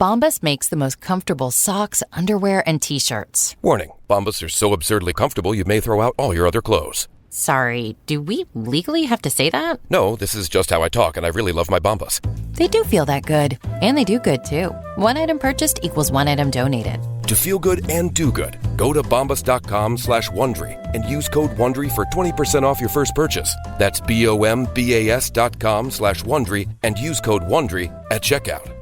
Bombas makes the most comfortable socks, underwear, and T-shirts. Warning, Bombas are so absurdly comfortable you may throw out all your other clothes. Sorry, do we legally have to say that? No, this is just how I talk, and I really love my Bombas. They do feel that good. And they do good, too. One item purchased equals one item donated. To feel good and do good, go to bombas.com/Wondery and use code WONDERY for 20% off your first purchase. That's BOMBAS.com/Wondery and use code WONDERY at checkout.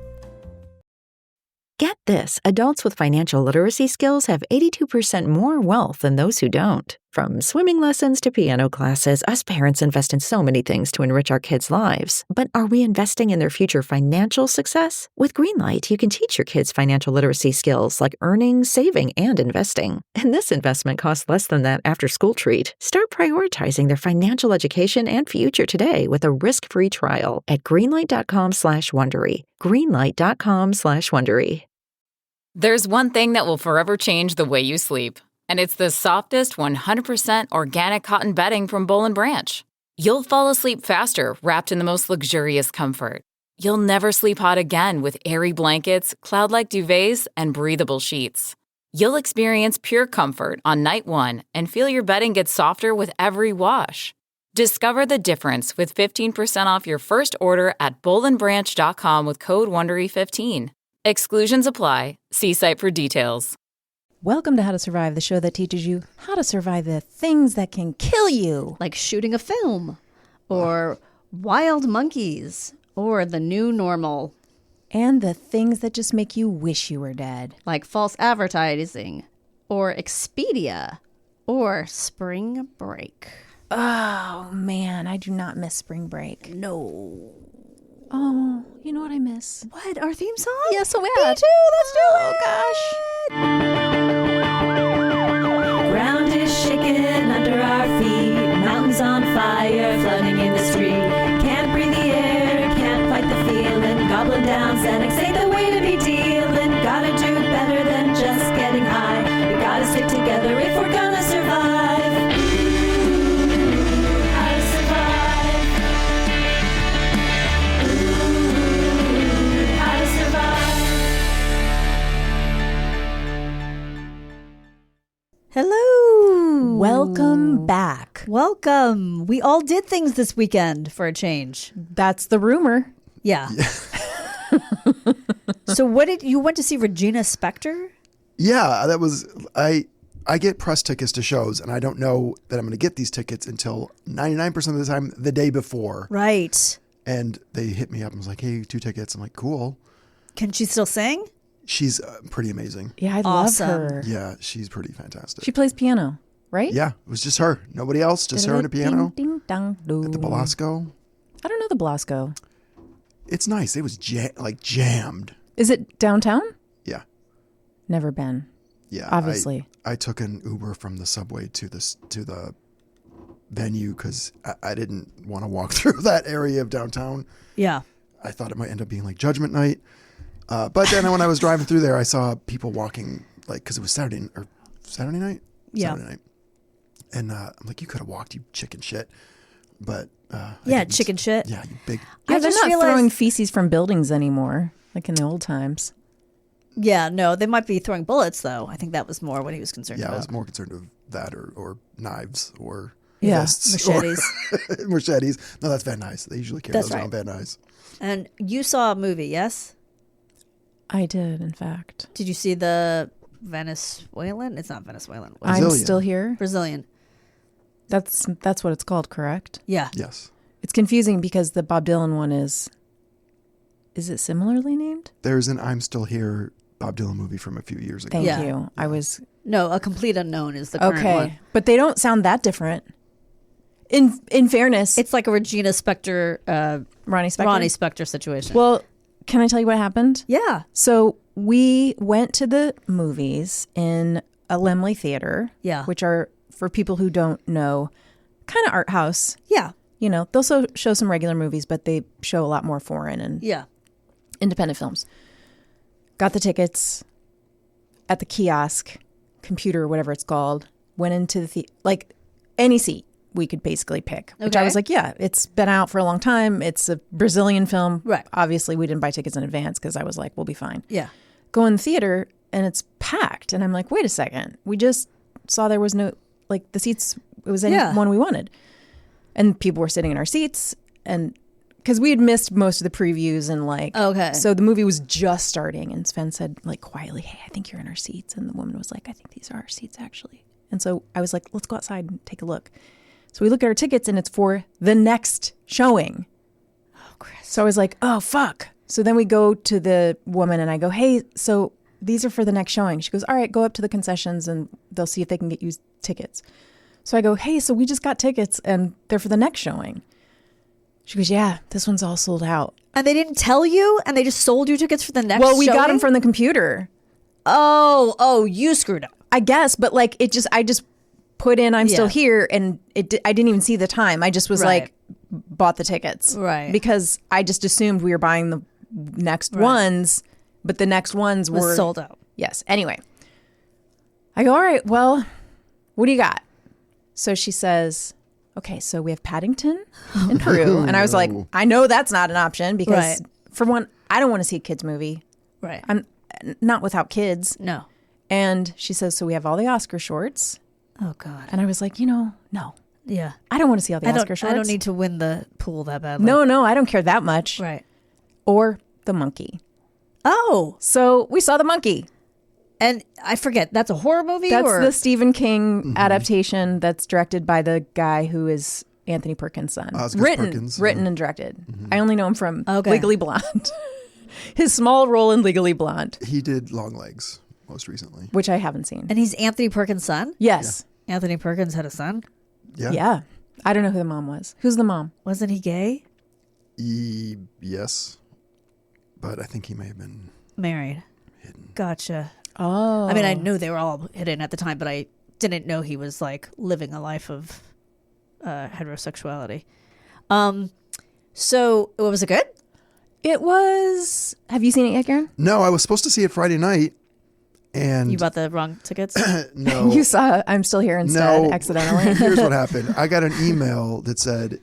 Get this, adults with financial literacy skills have 82% more wealth than those who don't. From swimming lessons to piano classes, us parents invest in so many things to enrich our kids' lives. But are we investing in their future financial success? With Greenlight, you can teach your kids financial literacy skills like earning, saving, and investing. And this investment costs less than that after-school treat. Start prioritizing their financial education and future today with a risk-free trial at greenlight.com/Wondery. greenlight.com/Wondery. There's one thing that will forever change the way you sleep, and it's the softest 100% organic cotton bedding from Boll & Branch. You'll fall asleep faster wrapped in the most luxurious comfort. You'll never sleep hot again with airy blankets, cloud-like duvets, and breathable sheets. You'll experience pure comfort on night one and feel your bedding get softer with every wash. Discover the difference with 15% off your first order at bollandbranch.com with code WONDERY15. Exclusions apply. See site for details. Welcome to How to Survive, the show that teaches you how to survive the things that can kill you. Like shooting a film, or wild monkeys, or the new normal. And the things that just make you wish you were dead. Like false advertising, or Expedia, or spring break. Oh, man, I do not miss spring break. No. Oh, you know what I miss? What? Our theme song? Yes, so bad. Me too. Let's do it. Oh, gosh. Ground is shaking under our feet. Mountains on fire, flooding in the street. Can't breathe the air, can't fight the feeling. Gobbling down Xanax ain't the way to be dealing. Gotta do better than just getting high. We gotta stick together if we're gonna survive. Hello. Welcome back. Welcome. We all did things this weekend for a change. That's the rumor. Yeah. So you went to see Regina Spektor? Yeah, that was, I get press tickets to shows, and I don't know that I'm going to get these tickets until 99% of the time the day before. Right. And they hit me up and was like, hey, 2 tickets. I'm like, cool. Can she still sing? She's pretty amazing. Yeah, I Awesome. love her. Yeah, she's pretty fantastic. She plays piano, right? Yeah, it was just her. Nobody else, just her and a piano. Ding, ding, dong, At the Belasco. I don't know the Belasco. It's nice. It was jammed. Is it downtown? Yeah. Never been. Yeah. Obviously. I took an Uber from the subway to the venue because I didn't want to walk through that area of downtown. Yeah. I thought it might end up being like Judgment Night. But then when I was driving through there, I saw people walking, like, because it was Saturday night? Yeah. Saturday night. And I'm like, you could have walked, you chicken shit. But chicken shit. Yeah, you big. Yeah, I they're just not realized- throwing feces from buildings anymore, like in the old times. Yeah, no, they might be throwing bullets, though. I think that was more what he was concerned Yeah, about. I was more concerned with that or knives or Yeah, fists. machetes. Or machetes. No, that's Van Nuys. They usually carry That's those right. around Van Nuys. And you saw a movie, yes? I did, in fact. Did you see the Venezuelan? It's not Venezuelan. What is I'm Brazilian. still here. it? Brazilian. That's what it's called, correct? Yeah. Yes. It's confusing because the Bob Dylan one is it similarly named? There's an I'm Still Here Bob Dylan movie from a few years ago. Thank Yeah. you. I was No, A Complete Unknown is the current okay, one. but they don't sound that different. In fairness, It's like a Regina Spektor, Ronnie Spector. Ronnie Spector situation. Well, can I tell you what happened? yeah. So we went to the movies in a Laemmle Theater, Yeah. which are, for people who don't know, kind of art house. Yeah. You know, they'll also show some regular movies, but they show a lot more foreign and Yeah. independent films. Got the tickets at the kiosk, computer, whatever it's called. Went into the like any seat. we could basically pick. Which I Okay. was like, yeah, it's been out for a long time. It's a Brazilian film. Right. Obviously, we didn't buy tickets in advance because I was like, we'll be fine. Yeah. Go in the theater and it's packed. And I'm like, wait a second. We just saw there was no, like the seats, it was any one we wanted. And people were sitting in our seats. And because we had missed most of the previews and like, Okay. so the movie was just starting. And Sven said like quietly, hey, I think you're in our seats. And the woman was like, I think these are our seats actually. And so I was like, let's go outside and take a look. So we look at our tickets and it's for the next showing. Oh, Chris. So I was like, oh, fuck. So then we go to the woman and I go, hey, so these are for the next showing. She goes, all right, go up to the concessions and they'll see if they can get you tickets. So I go, hey, so we just got tickets and they're for the next showing. She goes, yeah, this one's all sold out. And they didn't tell you? And they just sold you tickets for the next Well, we got showing? them from the computer. Oh, you screwed up. I guess, but like I just put in I'm still here and I didn't even see the time. I just was like bought the tickets. Right. Because I just assumed we were buying the next ones, but the next ones were sold out. Yes. Anyway. I go, all right, well, what do you got? So she says, okay, so we have Paddington in Peru. And I was like, I know that's not an option because for one, I don't want to see a kid's movie. Right. I'm not without kids. No. And she says, so we have all the Oscar shorts. Oh, God. And I was like, no. Yeah. I don't want to see all the Oscar shorts. I don't need to win the pool that badly. No, I don't care that much. Right. Or the monkey. Oh. So we saw the monkey. And I forget, that's a horror movie? That's the Stephen King adaptation that's directed by the guy who is Anthony Perkins' son. Written and directed. I only know him from Legally Blonde. His small role in Legally Blonde. He did Long Legs most recently. Which I haven't seen. And he's Anthony Perkins' son? Yes. Yeah. Anthony Perkins had a son? Yeah. I don't know who the mom was. Who's the mom? Wasn't he gay? Yes. But I think he may have been married. Hidden. Gotcha. Oh. I mean, I knew they were all hidden at the time, but I didn't know he was like living a life of heterosexuality. So was it good? It was. Have you seen it yet, Karen? No, I was supposed to see it Friday night. And you bought the wrong tickets? No. You saw I'm Still Here instead, accidentally. Here's what happened. I got an email that said,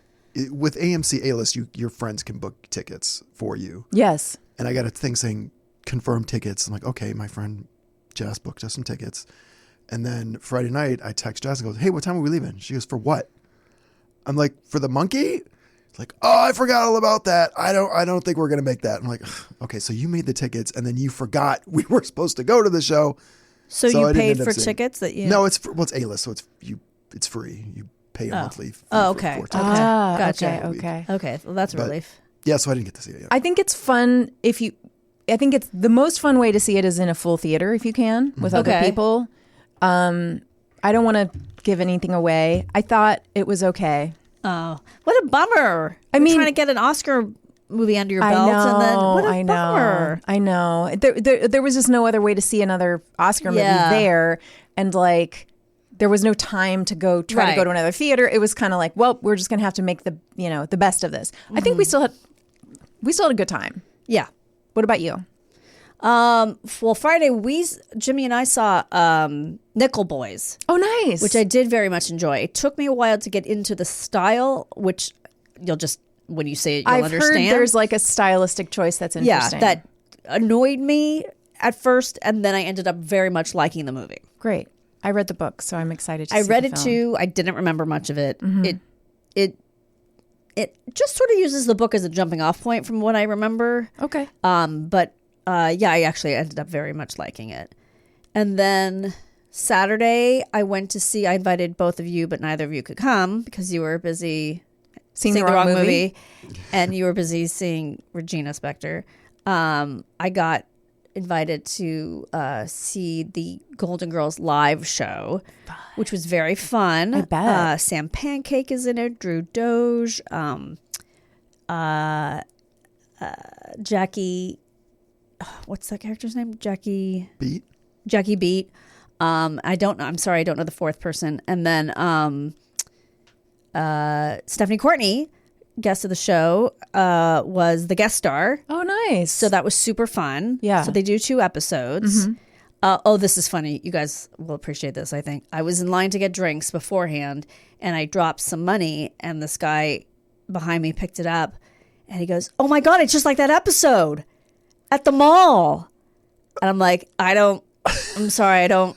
with AMC A-List, your friends can book tickets for you. Yes. And I got a thing saying, confirm tickets. I'm like, okay, my friend Jess booked us some tickets. And then Friday night, I text Jess and goes, hey, what time are we leaving? She goes, for what? I'm like, for the monkey? It's like, oh, I forgot all about that. I don't think we're going to make that. I'm like, okay, so you made the tickets and then you forgot we were supposed to go to the show. So you paid for tickets that you... No, it's A-List, so it's free. You pay a monthly fee okay. for tickets. Gotcha. Okay. Well, that's a relief. Yeah, so I didn't get to see it yet. I think it's fun I think it's the most fun way to see it is in a full theater if you can with other people. I don't want to give anything away. I thought it was okay. Oh, what a bummer! I mean, trying to get an Oscar movie under your belt, and then what a bummer! I know. There was just no other way to see another Oscar movie there, and like there was no time to go try to go to another theater. It was kind of like, well, we're just gonna have to make the best of this. I think we still had a good time. Yeah. What about you? Well, Friday, Jimmy and I saw Nickel Boys. Oh, nice. Which I did very much enjoy. It took me a while to get into the style, which you'll just, when you say it, you'll understand. I've heard there's like a stylistic choice that's interesting. Yeah, that annoyed me at first, and then I ended up very much liking the movie. Great. I read the book, so I'm excited to see I read the it film. too. I didn't remember much of it. It just sort of uses the book as a jumping off point from what I remember. Okay. But I actually ended up very much liking it. And then Saturday, I invited both of you, but neither of you could come because you were busy seeing the wrong movie. And you were busy seeing Regina Spektor. I got invited to see the Golden Girls live show, which was very fun. I bet. Sam Pancake is in it, Drew Doge, Jackie... what's that character's name? Jackie Beat. I'm sorry, I don't know the fourth person. And then Stephanie Courtney, guest of the show, was the guest star. Oh, nice. So that was super fun. Yeah. So they do 2 episodes. This is funny. You guys will appreciate this, I think. I was in line to get drinks beforehand, and I dropped some money, and this guy behind me picked it up, and he goes, "Oh my God, it's just like that episode at the mall." And I'm like, I'm sorry, I'm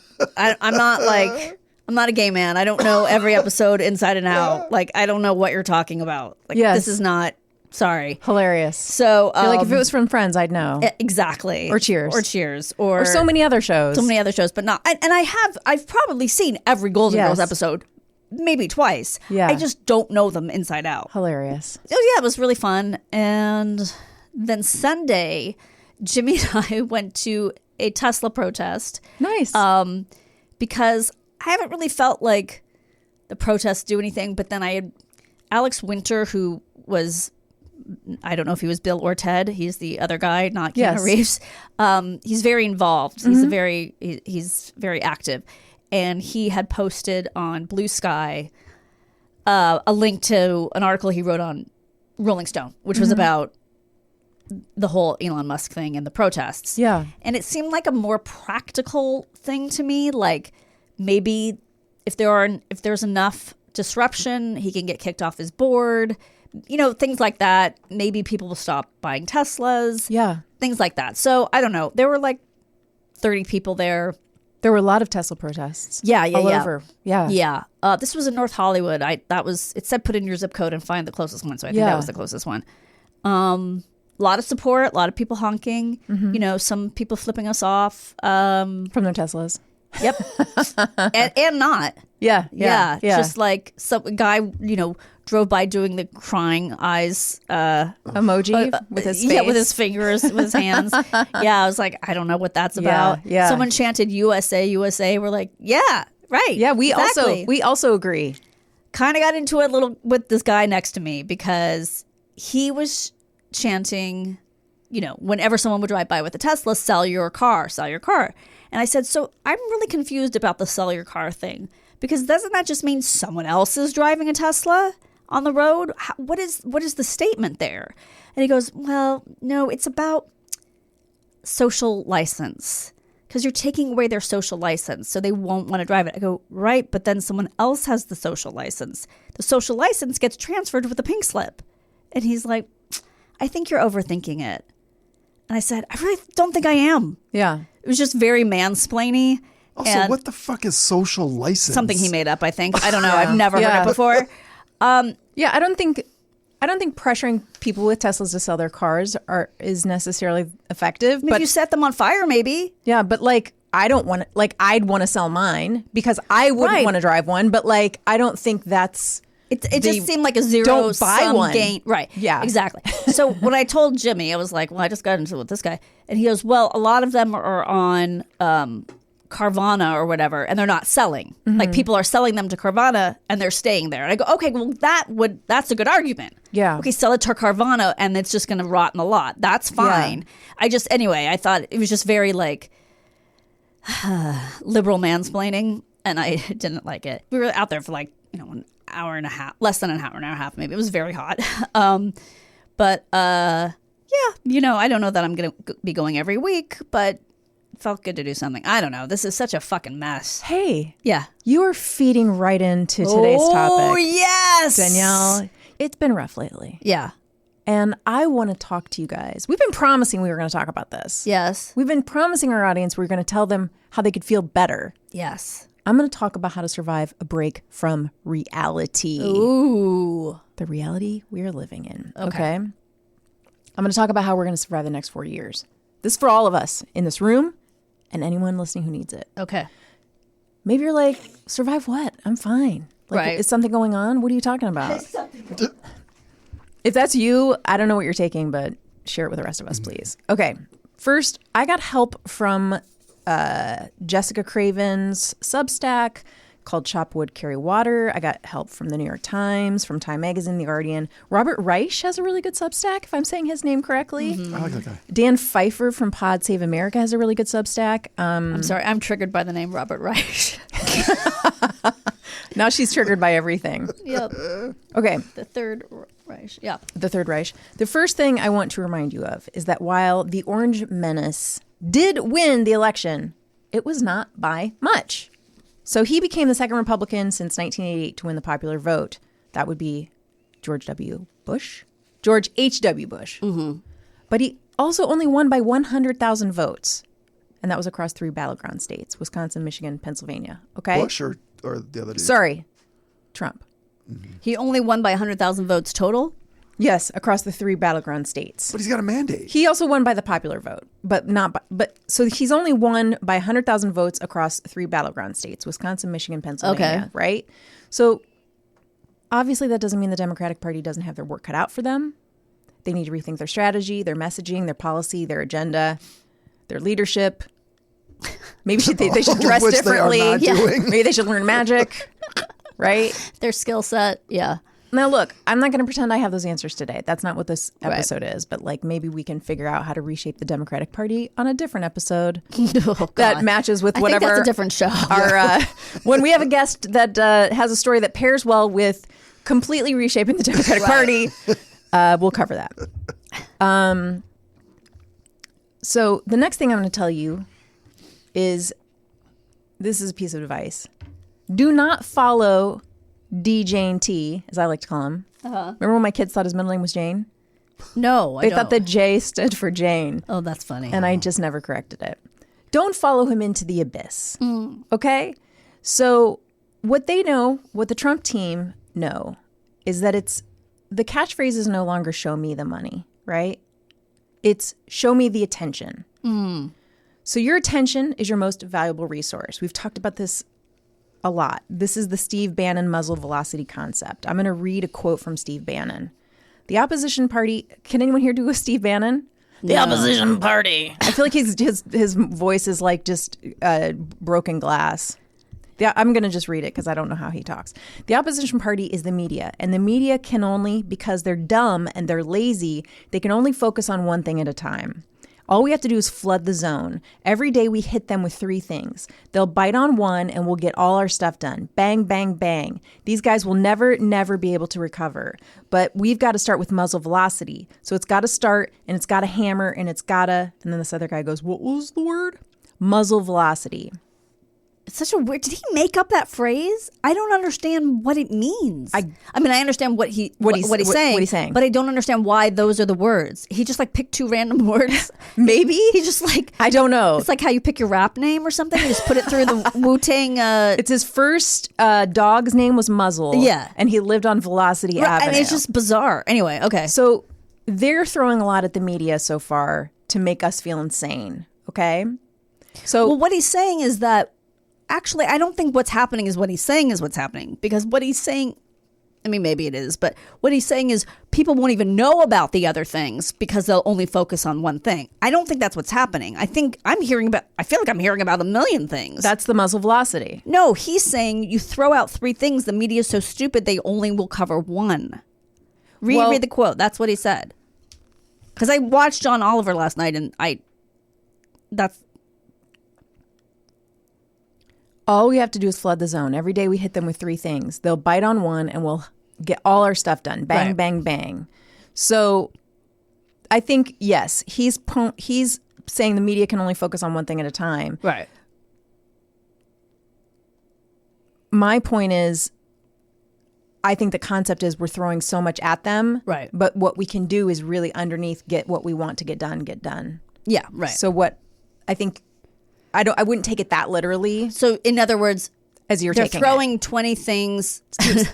not a gay man. I don't know every episode inside and out. Like, I don't know what you're talking about. Like, this is not, sorry. Hilarious. So, like if it was from Friends, I'd know. Exactly. Or Cheers. Or so many other shows. But not. And I've probably seen every Golden Girls episode, maybe twice. Yeah. I just don't know them inside out. Hilarious. Oh, yeah, it was really fun. And then Sunday, Jimmy and I went to a Tesla protest. Nice. Because I haven't really felt like the protests do anything, but then I had Alex Winter, who was, I don't know if he was Bill or Ted. He's the other guy, not Keanu Reeves. He's very involved. Mm-hmm. He's very active. And he had posted on Blue Sky a link to an article he wrote on Rolling Stone, which was about the whole Elon Musk thing and the protests. Yeah. And it seemed like a more practical thing to me. Like, maybe if there's enough disruption, he can get kicked off his board. You know, things like that. Maybe people will stop buying Teslas. Yeah. Things like that. So, I don't know. There were like 30 people there. There were a lot of Tesla protests. All over. Yeah. Yeah. This was in North Hollywood. It said put in your zip code and find the closest one. So I think that was the closest one. A lot of support, a lot of people honking, you know, some people flipping us off. From their Teslas. Yep. and not. Yeah. Just like some guy, you know, drove by doing the crying eyes emoji with his face. Yeah, with his fingers, with his hands. Yeah, I was like, I don't know what that's about. Yeah. Someone chanted USA, USA. We're like, yeah, right. Yeah, we exactly. also agree. Kind of got into it a little with this guy next to me because he was chanting, you know, whenever someone would drive by with a Tesla, sell your car. And I said, so I'm really confused about the sell your car thing, because doesn't that just mean someone else is driving a Tesla on the road? What is the statement there? And he goes, well, no, it's about social license, because you're taking away their social license, so they won't want to drive it. I go, right, but then someone else has the social license. The social license gets transferred with a pink slip. And he's like, I think you're overthinking it. And I said, I really don't think I am. Yeah. It was just very mansplaining. Also, what the fuck is social license? Something he made up, I think. I don't know. I've never heard it before. Yeah, I don't think pressuring people with Teslas to sell their cars is necessarily effective. But if you set them on fire, maybe. Yeah, but like I don't want to, like I'd want to sell mine because I wouldn't want to drive one. But like I don't think that's. It just seemed like a zero don't buy sum one. gain. Right. Yeah. Exactly. So when I told Jimmy, I was like, well, I just got into it with this guy. And he goes, well, a lot of them are on Carvana or whatever, and they're not selling. Mm-hmm. Like people are selling them to Carvana and they're staying there. And I go, okay, well, that's a good argument. Yeah. Okay, sell it to Carvana and it's just going to rot in the lot. That's fine. Yeah. I thought it was just very like liberal mansplaining, and I didn't like it. We were out there for like, you know, an hour and a half, less than an hour and a half, maybe. It was very hot. Yeah, you know, I don't know that I'm going to be going every week, but it felt good to do something. I don't know. This is such a fucking mess. Hey. Yeah. You are feeding right into today's topic. Oh, yes. Danielle, it's been rough lately. Yeah. And I want to talk to you guys. We've been promising we were going to talk about this. Yes. We've been promising our audience we were going to tell them how they could feel better. Yes. I'm going to talk about how to survive a break from reality. Ooh. The reality we're living in. Okay. I'm going to talk about how we're going to survive the next 4 years. This is for all of us in this room and anyone listening who needs it. Okay. Maybe you're like, survive what? I'm fine. Like, right. Is something going on? What are you talking about? If that's you, I don't know what you're taking, but share it with the rest of us, please. Okay. First, I got help from Jessica Craven's Substack called Chop Wood, Carry Water. I got help from the New York Times, from Time Magazine, The Guardian. Robert Reich has a really good Substack, if I'm saying his name correctly. I like that guy. Dan Pfeiffer from Pod Save America has a really good Substack. I'm sorry, I'm triggered by the name Robert Reich. Now she's triggered by everything. Yep. Okay. The Third Reich. Yeah. The Third Reich. The first thing I want to remind you of is that while the Orange Menace did win the election, it was not by much. So he became the second Republican since 1988 to win the popular vote. That would be George H.W. Bush. Mm-hmm. But he also only won by 100,000 votes. And that was across 3 battleground states, Wisconsin, Michigan, Pennsylvania. Okay? Bush or the other dude? Sorry, Trump. Mm-hmm. He only won by 100,000 votes total? Yes, across the 3 battleground states. But he's got a mandate. He also won by the popular vote, so he's only won by 100,000 votes across 3 battleground states, Wisconsin, Michigan, Pennsylvania, right? So obviously that doesn't mean the Democratic Party doesn't have their work cut out for them. They need to rethink their strategy, their messaging, their policy, their agenda, their leadership. Maybe they should dress differently. Maybe they should learn magic, right? Their skill set, yeah. Now, look, I'm not going to pretend I have those answers today. That's not what this episode is. But like, maybe we can figure out how to reshape the Democratic Party on a different episode that matches with whatever. I think that's a different show. When we have a guest that has a story that pairs well with completely reshaping the Democratic Party, we'll cover that. So the next thing I'm going to tell you is, this is a piece of advice. Do not follow Jane T, as I like to call him. Remember when my kids thought his middle name was Jane? No, They thought the J stood for Jane. Oh, that's funny. And I just never corrected it. Don't follow him into the abyss. Okay? So what they know, what the Trump team know, is that the catchphrase is no longer show me the money, right? It's show me the attention. So your attention is your most valuable resource. We've talked about this a lot. This is the Steve Bannon muzzle velocity concept. I'm going to read a quote from Steve Bannon. The opposition party, can anyone here do a Steve Bannon? The opposition party. I feel like his voice is like just broken glass. I'm going to just read it because I don't know how he talks. The opposition party is the media, and the media can only, because they're dumb and they're lazy, they can only focus on one thing at a time. All we have to do is flood the zone. Every day we hit them with 3 things. They'll bite on one and we'll get all our stuff done. Bang, bang, bang. These guys will never, never be able to recover. But we've got to start with muzzle velocity. So it's got to start and it's got to hammer and it's got to, and then this other guy goes, what was the word? Muzzle velocity. It's such a weird. Did he make up that phrase? I don't understand what it means. I mean, I understand what he's saying, but I don't understand why those are the words. He just like picked 2 random words. Maybe he just like, I don't know. It's like how you pick your rap name or something. You just put it through the Wu-Tang. It's his first dog's name was Muzzle. Yeah, and he lived on Velocity Avenue. And it's just bizarre. Anyway, okay. So they're throwing a lot at the media so far to make us feel insane. Okay. So what he's saying is that. Actually, I don't think what's happening is what he's saying is what's happening. Because what he's saying, I mean, maybe it is, but what he's saying is people won't even know about the other things because they'll only focus on one thing. I don't think that's what's happening. I feel like I'm hearing about a million things. That's the muzzle velocity. No, he's saying you throw out 3 things, the media's so stupid they only will cover one. Read the quote. That's what he said. Because I watched John Oliver last night and all we have to do is flood the zone. Every day we hit them with 3 things. They'll bite on one and we'll get all our stuff done. Bang, bang, bang. So I think, yes, he's saying the media can only focus on one thing at a time. Right. My point is, I think the concept is we're throwing so much at them. Right. But what we can do is really underneath get what we want to get done. Yeah, right. So what I think... I wouldn't take it that literally. So in other words, as you're taking they're throwing 20 things.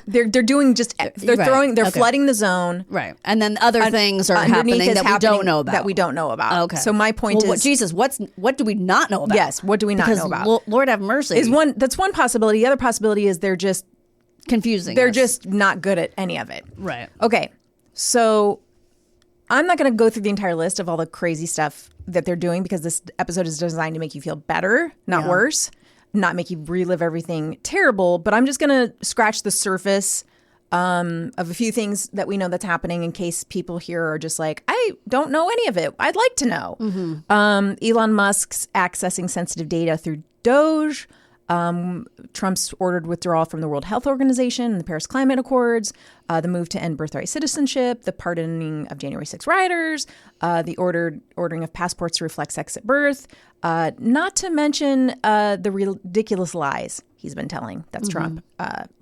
they're doing just flooding the zone. Right. And then other things are happening that we don't know about. That we don't know about. Okay. So my point is Jesus, what do we not know about? Yes, what do we not know about? Lord have mercy. That's one possibility. The other possibility is they're just confusing. They're just not good at any of it. Right. Okay. So I'm not going to go through the entire list of all the crazy stuff that they're doing because this episode is designed to make you feel better, not worse, not make you relive everything terrible. But I'm just going to scratch the surface of a few things that we know that's happening in case people here are just like, I don't know any of it. I'd like to know. Mm-hmm. Elon Musk's accessing sensitive data through Doge. Trump's ordered withdrawal from the World Health Organization and the Paris Climate Accords, the move to end birthright citizenship, the pardoning of January 6 rioters, the ordering of passports to reflect sex at birth, not to mention the ridiculous lies he's been telling. That's Trump.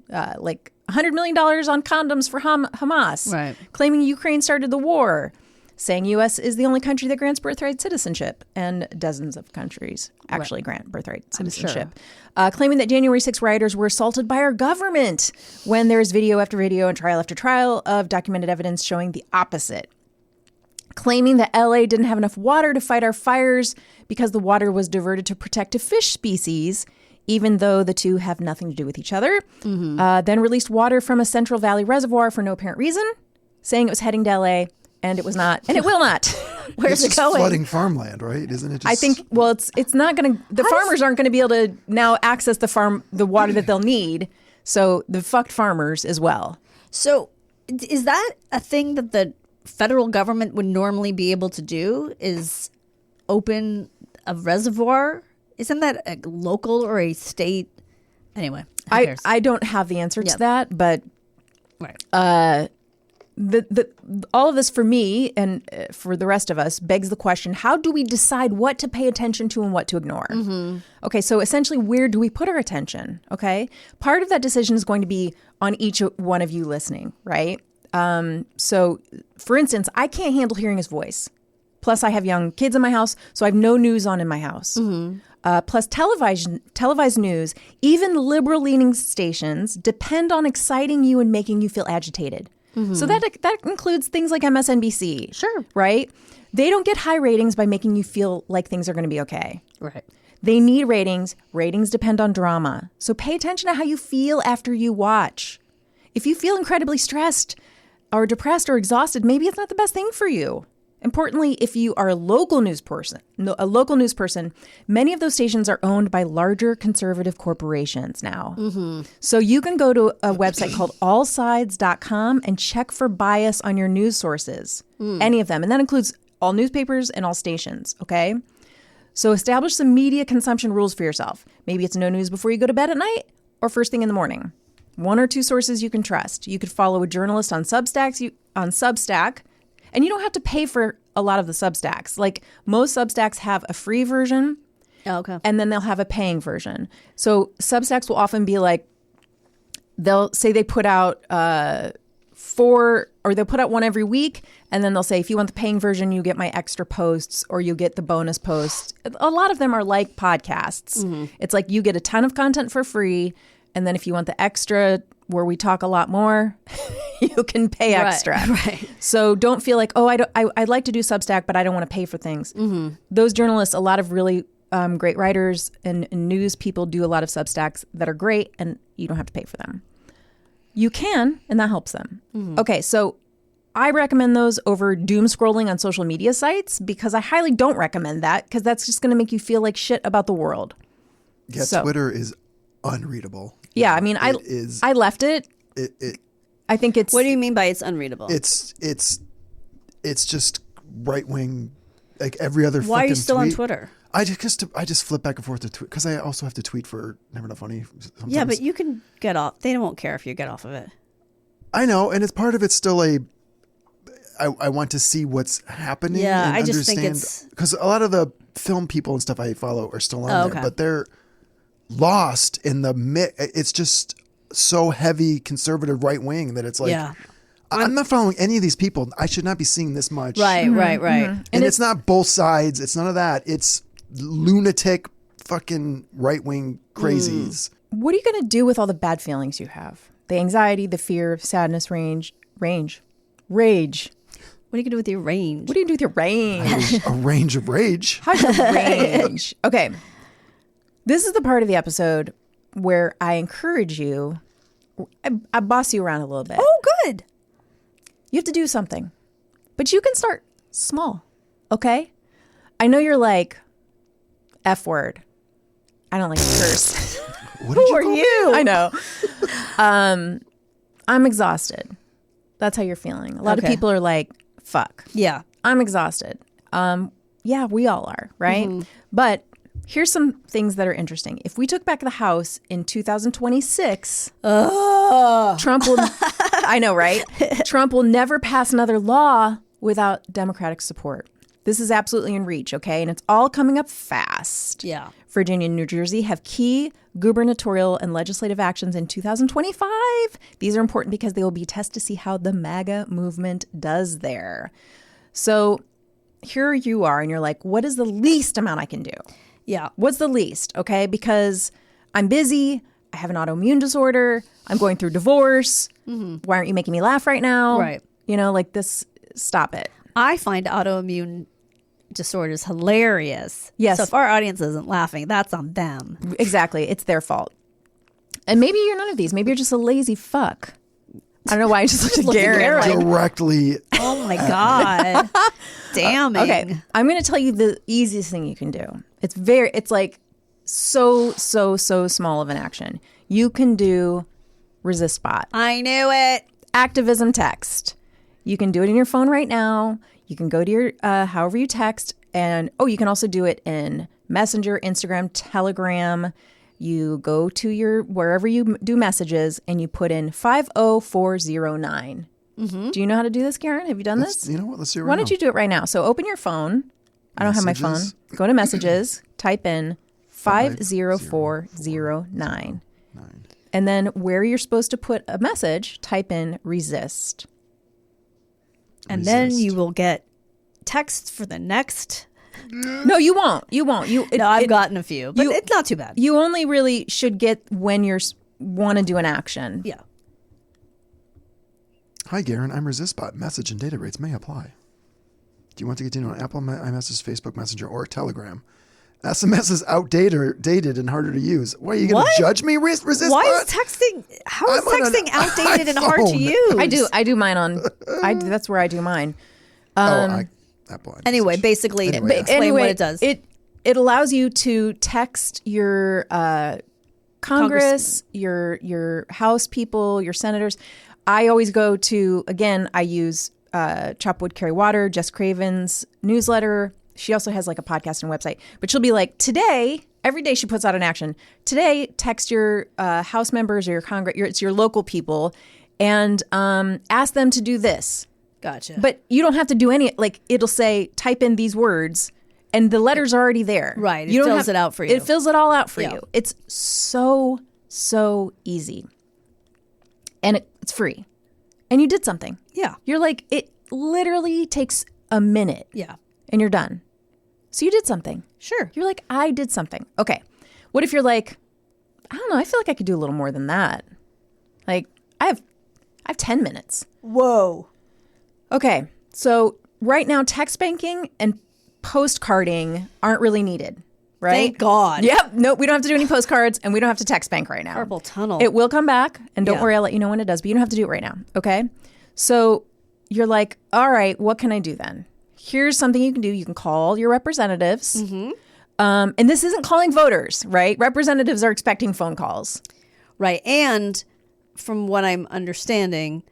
Like $100 million on condoms for Hamas, right? Claiming Ukraine started the war, saying U.S. is the only country that grants birthright citizenship, and dozens of countries actually grant birthright citizenship. Sure. Claiming that January 6 rioters were assaulted by our government, when there's video after video and trial after trial of documented evidence showing the opposite. Claiming that L.A. didn't have enough water to fight our fires because the water was diverted to protect a fish species, even though the two have nothing to do with each other. Then released water from a Central Valley reservoir for no apparent reason, saying it was heading to L.A., and it was not, and it will not. Where's it going? Flooding farmland, right? Isn't it? Just... I think. Well, it's not going to. The farmers aren't going to be able to now access the water that they'll need. So the fucked farmers as well. So is that a thing that the federal government would normally be able to do? Is open a reservoir? Isn't that a local or a state? Anyway, I don't have the answer to that, but right. All of this for me and for the rest of us begs the question, how do we decide what to pay attention to and what to ignore? Okay, so essentially, where do we put our attention? Okay, part of that decision is going to be on each one of you listening, right? So, for instance, I can't handle hearing his voice. Plus, I have young kids in my house, so I have no news on in my house. Plus, televised news, even liberal-leaning stations, depend on exciting you and making you feel agitated. So that includes things like MSNBC. Sure. Right? They don't get high ratings by making you feel like things are going to be okay. Right. They need ratings. Ratings depend on drama. So pay attention to how you feel after you watch. If you feel incredibly stressed or depressed or exhausted, maybe it's not the best thing for you. Importantly, if you are a local news person, many of those stations are owned by larger conservative corporations now. So you can go to a website called allsides.com and check for bias on your news sources, any of them. And that includes all newspapers and all stations, okay? So establish some media consumption rules for yourself. Maybe it's no news before you go to bed at night or first thing in the morning. One or two sources you can trust. You could follow a journalist on Substack. And you don't have to pay for a lot of the Substacks. Like most Substacks have a free version. Okay. And then they'll have a paying version. So Substacks will often be like, they'll say they put out they'll put out one every week. And then they'll say, if you want the paying version, you get my extra posts or you get the bonus posts. A lot of them are like podcasts. It's like you get a ton of content for free. And then if you want the extra where we talk a lot more, you can pay extra. Right. So don't feel like, I'd like to do Substack, but I don't want to pay for things. Those journalists, a lot of really great writers and news people do a lot of Substacks that are great, and you don't have to pay for them. You can, and that helps them. Okay, so I recommend those over doom scrolling on social media sites because I highly don't recommend that because that's just going to make you feel like shit about the world. Yeah, so, Twitter is unreadable. Yeah, I mean, I left it. I think it's. What do you mean by it's unreadable? It's just right wing, like every other. Why are you still tweet. On Twitter? I just flip back and forth to tweet because I also have to tweet for Never Not Funny. Sometimes. Yeah, but you can get off. They won't care if you get off of it. I know, and it's part of it's still I want to see what's happening. Yeah, and I just think it's because a lot of the film people and stuff I follow are still on there, but they're lost in the mix. It's just so heavy conservative right wing that it's like, I'm not following any of these people. I should not be seeing this much. Right. And it's not both sides. It's none of that. It's lunatic fucking right wing crazies. What are you going to do with all the bad feelings you have? The anxiety, the fear, sadness, rage. What are you going to do with your range? What do you do with your range? A range of rage. How's your range? Okay. This is the part of the episode where I encourage you. I boss you around a little bit. Oh, good. You have to do something. But you can start small. Okay? I know you're like, F word. I don't like to curse. What did Who are you? I know. I'm exhausted. That's how you're feeling. A lot of people are like, fuck. Yeah. I'm exhausted. Yeah, we all are, right? But here's some things that are interesting. If we took back the House in 2026, Trump will, I know, right? Trump will never pass another law without Democratic support. This is absolutely in reach, okay? And it's all coming up fast. Yeah. Virginia and New Jersey have key gubernatorial and legislative actions in 2025. These are important because they will be tests to see how the MAGA movement does there. So here you are, and you're like, what is the least amount I can do? Yeah. What's the least? Okay. Because I'm busy. I have an autoimmune disorder. I'm going through divorce. Why aren't you making me laugh right now? Right. You know, like this, stop it. I find autoimmune disorders hilarious. Yes. So if our audience isn't laughing, that's on them. Exactly. It's their fault. And maybe you're none of these. Maybe you're just a lazy fuck. I don't know why I just looked at Garen. Like, Directly. Oh my God. Damning. okay. I'm going to tell you the easiest thing you can do. It's like so small of an action. You can do resist bot. I knew it. Activism text. You can do it in your phone right now. You can go to your, however you text. And, you can also do it in Messenger, Instagram, Telegram. You go to your, wherever you do messages, and you put in 50409. Do you know how to do this, Karen? Have you done this? You know what? Let's do it right now. Why don't you do it right now? So open your phone. I don't have my phone. Go to messages, type in 50409. And then where you're supposed to put a message, type in resist. And then you will get text for the next. No, you won't. You won't. I've gotten a few, but it's not too bad. You only really should get when you want to do an action. Yeah. Hi, Garen. I'm ResistBot. Message and data rates may apply. Do you want to continue on Apple iMessage, Facebook Messenger, or Telegram? SMS is outdated and harder to use. What, are you going to judge me, ResistBot? Why is texting? How is texting outdated and hard to use? I do mine on. That's where I do mine. Apple iMessage. Anyway, basically, explain what it does. It allows you to text your Congress, your House people, your senators. I always go to, again, I use Chop Wood, Carry Water, Jess Craven's newsletter. She also has like a podcast and website. But she'll be like, today, every day she puts out an action. Today, text your House members or your Congress, it's your local people, and ask them to do this. Gotcha. But you don't have to do any, like, it'll say, type in these words, and the letters are already there. Right. It fills it out for you. It fills it all out for you. It's so easy. And it's free. And you did something. Yeah. You're like, it literally takes a minute. Yeah. And you're done. So you did something. Sure. You're like, I did something. Okay. What if you're like, I don't know, I feel like I could do a little more than that. Like, I have 10 minutes. Whoa. Okay. So right now, text banking and postcarding aren't really needed. Right? Thank God. Yep. Nope. We don't have to do any postcards, and we don't have to text bank right now. Carpal tunnel. It will come back, and don't worry, I'll let you know when it does, but you don't have to do it right now. Okay? So you're like, all right, what can I do then? Here's something you can do. You can call your representatives. And this isn't calling voters, right? Representatives are expecting phone calls. Right. And from what I'm understanding,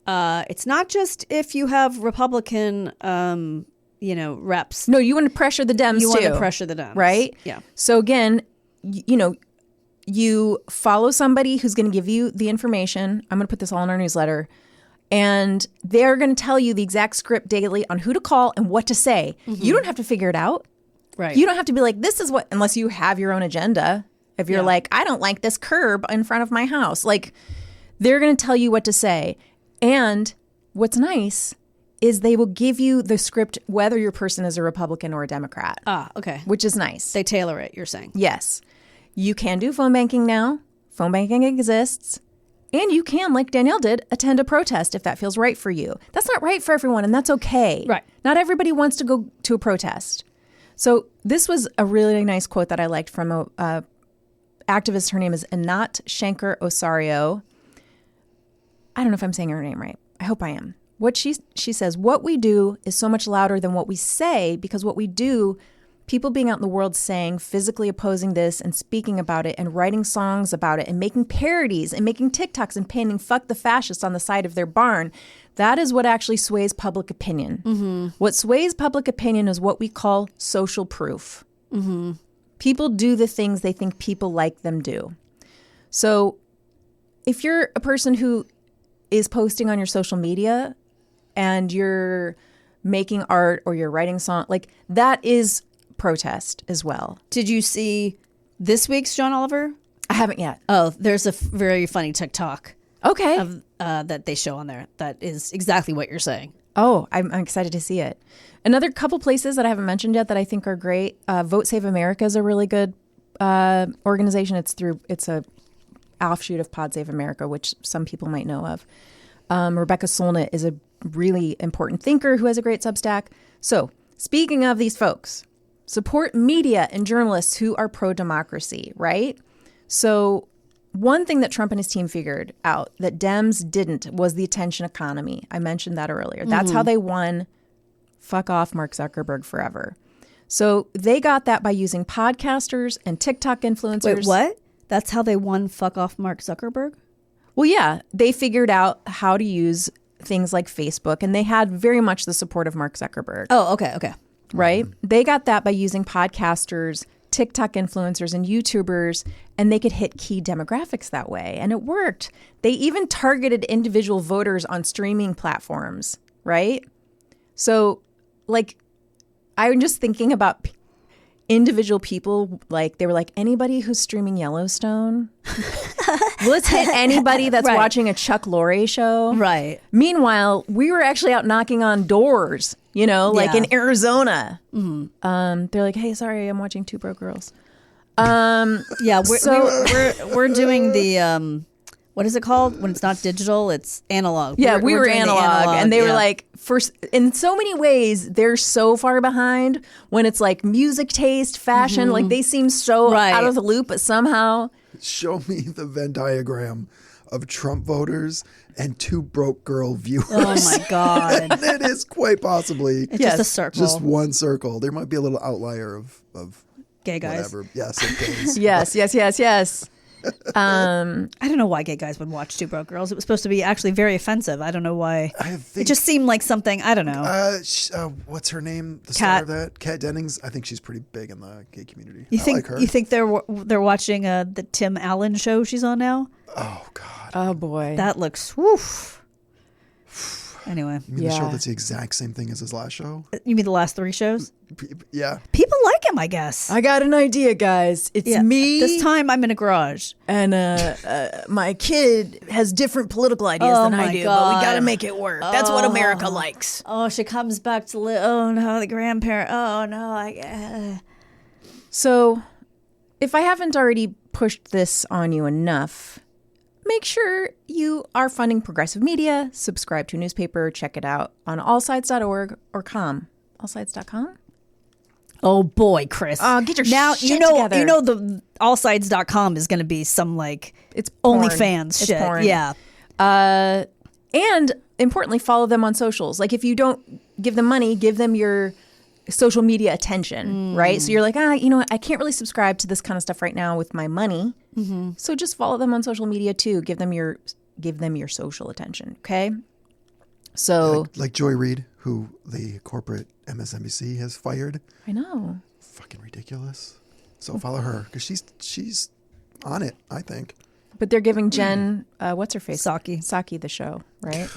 it's not just if you have Republican reps. No, you want to pressure the Dems too. You want to pressure the Dems. Right? Yeah. So again, you follow somebody who's going to give you the information. I'm going to put this all in our newsletter. And they're going to tell you the exact script daily on who to call and what to say. You don't have to figure it out. Right. You don't have to be like, this is what, unless you have your own agenda. If you're like, I don't like this curb in front of my house. Like, they're going to tell you what to say. And what's nice is they will give you the script whether your person is a Republican or a Democrat. Ah, okay. Which is nice. They tailor it, you're saying. Yes. You can do phone banking now. Phone banking exists. And you can, like Danielle did, attend a protest if that feels right for you. That's not right for everyone, and that's okay. Right. Not everybody wants to go to a protest. So this was a really nice quote that I liked from a activist. Her name is Anat Shanker Osario. I don't know if I'm saying her name right. I hope I am. What she says, what we do is so much louder than what we say, because what we do, people being out in the world saying, physically opposing this and speaking about it and writing songs about it and making parodies and making TikToks and painting "fuck the fascists" on the side of their barn, that is what actually sways public opinion. What sways public opinion is what we call social proof. People People do the things they think people like them do. So if you're a person who is posting on your social media and you're making art or you're writing song, like that is protest as well. Did you see this week's John Oliver? I haven't yet. Oh, there's a very funny TikTok Okay. of that they show on there that is exactly what you're saying. Oh, I'm excited to see it. Another couple places that I haven't mentioned yet that I think are great. Vote Save America is a really good organization. It's a offshoot of Pod Save America, which some people might know of. Rebecca Solnit is a really important thinker who has a great Substack. So speaking of these folks, support media and journalists who are pro-democracy, right? So one thing that Trump and his team figured out that Dems didn't was the attention economy. I mentioned that earlier. That's how they won fuck off Mark Zuckerberg forever. So they got that by using podcasters and TikTok influencers. Wait, what? That's how they won fuck off Mark Zuckerberg? Well, yeah, they figured out how to use things like Facebook, and they had very much the support of Mark Zuckerberg. Oh, okay. Right? They got that by using podcasters, TikTok influencers, and YouTubers, and they could hit key demographics that way. And it worked. They even targeted individual voters on streaming platforms, right? So, like, I'm just thinking about individual people, like, they were like, anybody who's streaming Yellowstone, let's hit anybody that's watching a Chuck Lorre show. Right. Meanwhile, we were actually out knocking on doors, like in Arizona. Mm-hmm. They're like, hey, sorry, I'm watching Two Broke Girls. Yeah, we're doing the what is it called when it's not digital? It's analog. Yeah, we were doing the analog, and they were like, in so many ways, they're so far behind when it's like music taste, fashion. Like they seem so out of the loop, but somehow. Show me the Venn diagram of Trump voters and Two Broke Girl viewers. Oh my God. And it is quite possibly just a circle. Just one circle. There might be a little outlier of gay guys. Whatever. Yes, of gays. Yes. I don't know why gay guys would watch Two Broke Girls. It was supposed to be actually very offensive. I don't know why. It just seemed like something, I don't know. What's her name? The Kat. star of that? Kat Dennings. I think she's pretty big in the gay community. You think like her. You think they're watching the Tim Allen show she's on now? Oh God. Oh boy. That looks woof. Anyway. You mean the show that's the exact same thing as his last show? You mean the last 3 shows? Yeah. People like him, I guess. I got an idea, guys. It's me. This time I'm in a garage. And my kid has different political ideas than I do, but we got to make it work. That's what America likes. Oh, she comes back to live. Oh, no, the grandparent. Oh, no. So if I haven't already pushed this on you enough, make sure you are funding progressive media, subscribe to a newspaper, check it out on allsides.org or allsides.com. Oh boy, Chris. Get your shit together. You know the allsides.com is going to be some it's porn. OnlyFans shit. Porn. Yeah. And importantly, follow them on socials. Like if you don't give them money, give them your social media attention, right? So you're like, you know what? I can't really subscribe to this kind of stuff right now with my money. Mm-hmm. So just follow them on social media too. Give them your social attention. Okay. So like Joy Reid, who the corporate MSNBC has fired. I know. Fucking ridiculous. So follow her because she's on it, I think. But they're giving Jen, what's her face? Psaki the show, right?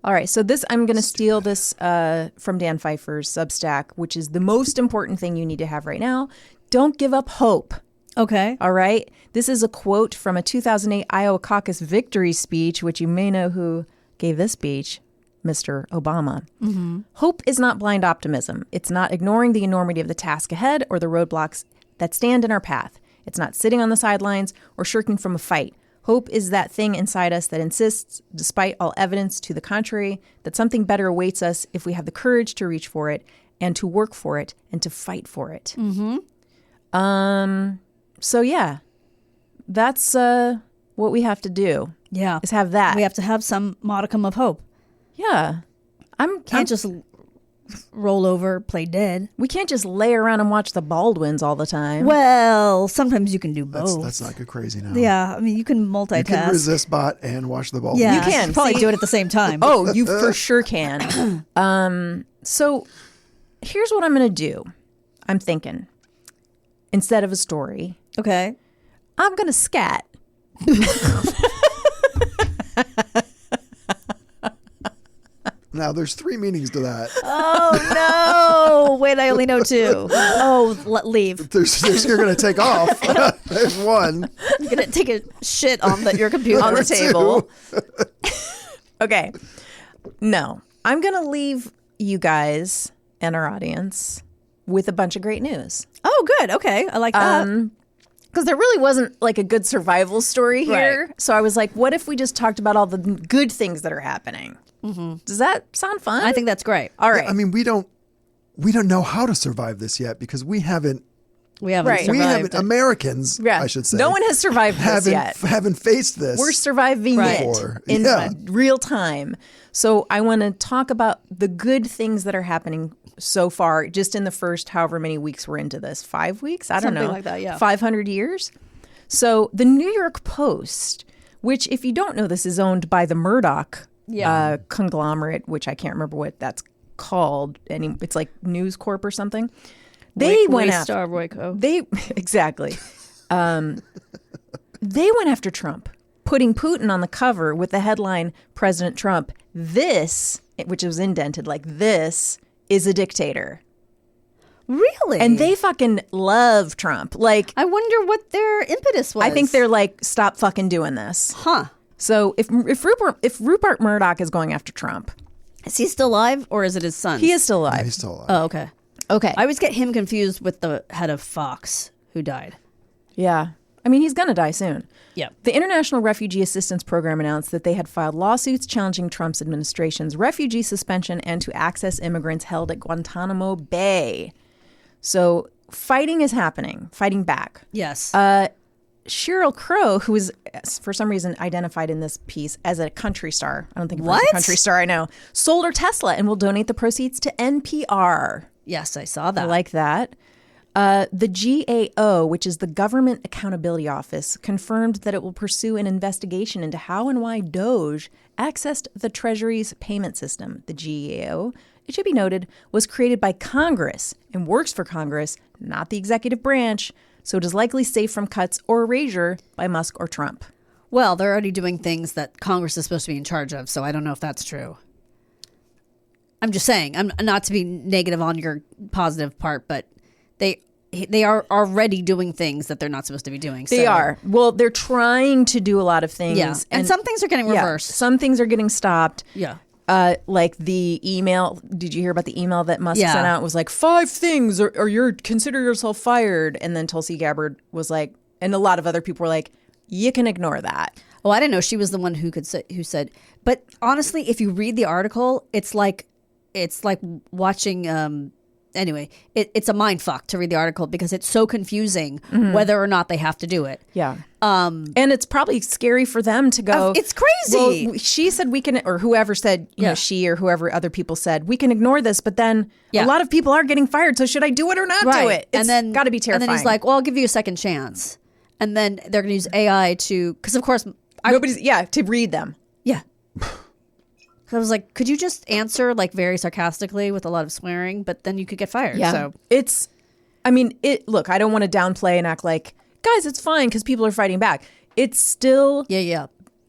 All right, so I'm going to steal this from Dan Pfeiffer's Substack, which is the most important thing you need to have right now. Don't give up hope. Okay. All right. This is a quote from a 2008 Iowa caucus victory speech, which you may know who gave this speech, Mr. Obama. Mm-hmm. Hope is not blind optimism. It's not ignoring the enormity of the task ahead or the roadblocks that stand in our path. It's not sitting on the sidelines or shirking from a fight. Hope is that thing inside us that insists, despite all evidence to the contrary, that something better awaits us if we have the courage to reach for it and to work for it and to fight for it. Mm-hmm. So yeah, that's what we have to do. Yeah, is have that. We have to have some modicum of hope. Yeah, Can't just roll over, play dead. We can't just lay around and watch the Baldwins all the time. Well, sometimes you can do both. That's not good crazy now. Yeah, I mean, you can multitask. You can resist bot and watch the Baldwins. Yeah, you can probably do it at the same time. Oh, you for sure can. So here's what I'm going to do. I'm thinking. instead of a story. Okay. I'm going to scat. Now, there's 3 meanings to that. Oh, no. Wait, I only know 2. Oh, leave. You're going to take off. There's 1. I'm going to take a shit on your computer. On the Two. table. Okay. No. I'm going to leave you guys and our audience with a bunch of great news. Oh, good. Okay. I like that. Because there really wasn't like a good survival story here. Right. So I was like, what if we just talked about all the good things that are happening? Mm-hmm. Does that sound fun? I think that's great. All right. I mean, we don't know how to survive this yet because we haven't. We haven't Right. survived We haven't. it. Americans, Yeah. I should say. No one has survived this yet. Haven't faced this. We're surviving Right. it Before. in Yeah. real time. So I want to talk about the good things that are happening so far, just in the first however many weeks we're into this. 5 weeks? I don't know. Something like that, yeah. 500 years? So the New York Post, which if you don't know this is owned by the Murdoch conglomerate, which I can't remember what that's called. It's like News Corp or something. They went after Royco. Exactly. They went after Trump, putting Putin on the cover with the headline, President Trump, this, which was indented like this, is a dictator. Really? And they fucking love Trump. Like, I wonder what their impetus was. I think they're like, stop fucking doing this. Huh. So if Rupert Murdoch is going after Trump, Is he still alive or is it his son? he is still alive. Yeah, he's still alive. Oh, okay. Okay. I always get him confused with the head of Fox who died. Yeah. I mean, he's going to die soon. Yeah. The International Refugee Assistance Program announced that they had filed lawsuits challenging Trump's administration's refugee suspension and to access immigrants held at Guantanamo Bay. So fighting is happening, fighting back. Yes. Sheryl Crow, who is for some reason identified in this piece as a country star, I don't think of her as a What? country star, I know, sold her Tesla and will donate the proceeds to NPR. yes, I saw that. I like that. The GAO, which is the Government Accountability Office, confirmed that it will pursue an investigation into how and why Doge accessed the Treasury's payment system. The GAO, it should be noted, was created by Congress and works for Congress, not the executive branch, so it is likely safe from cuts or erasure by Musk or Trump. Well, they're already doing things that Congress is supposed to be in charge of, so I don't know if that's true. I'm just saying, I'm not to be negative on your positive part, but they are already doing things that they're not supposed to be doing. They so. are. Well, they're trying to do a lot of things. Yeah. And some things are getting reversed. Some things are getting stopped. Yeah. Like the email. Did you hear about the email that Musk Yeah. sent out? It was like 5 things, or you're consider yourself fired. And then Tulsi Gabbard was like, and a lot of other people were like, you can ignore that. Oh, I didn't know she was the one who said. But honestly, if you read the article, it's like watching. Anyway, it's a mind fuck to read the article because it's so confusing whether or not they have to do it. Yeah. And it's probably scary for them to go. It's crazy. Well, she said we can, or whoever said, you know, she or whoever other people said, we can ignore this, but then a lot of people are getting fired. So should I do it or not do it? It's and then got to be terrifying. And then he's like, well, I'll give you a second chance. And then they're going to use AI to, because of course, to read them. Yeah. I was like, could you just answer like very sarcastically with a lot of swearing, but then you could get fired. Yeah. So Look, I don't want to downplay and act like, guys, it's fine because people are fighting back. It's still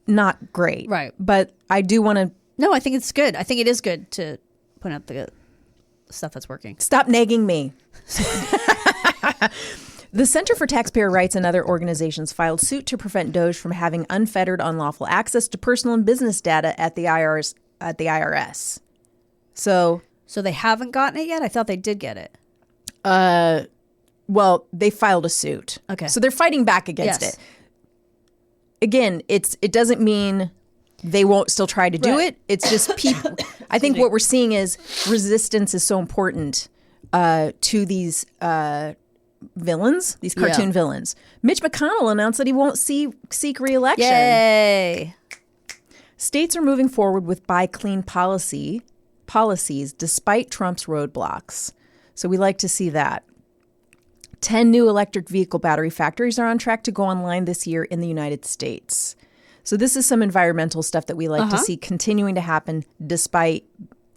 not great. Right. But I do want to. No, I think it's good. I think it is good to point out the stuff that's working. Stop nagging me. The Center for Taxpayer Rights and other organizations filed suit to prevent Doge from having unfettered, unlawful access to personal and business data at the IRS. So they haven't gotten it yet? I thought they did get it. Well, they filed a suit. Okay. So they're fighting back against it. Again, it doesn't mean they won't still try to do it. It's just people. I think what we're seeing is resistance is so important to these villains, these cartoon villains. Mitch McConnell announced that he won't seek re-election. Yay. States are moving forward with buy clean policies despite Trump's roadblocks. So we like to see that. 10 new electric vehicle battery factories are on track to go online this year in the United States. So this is some environmental stuff that we like to see continuing to happen despite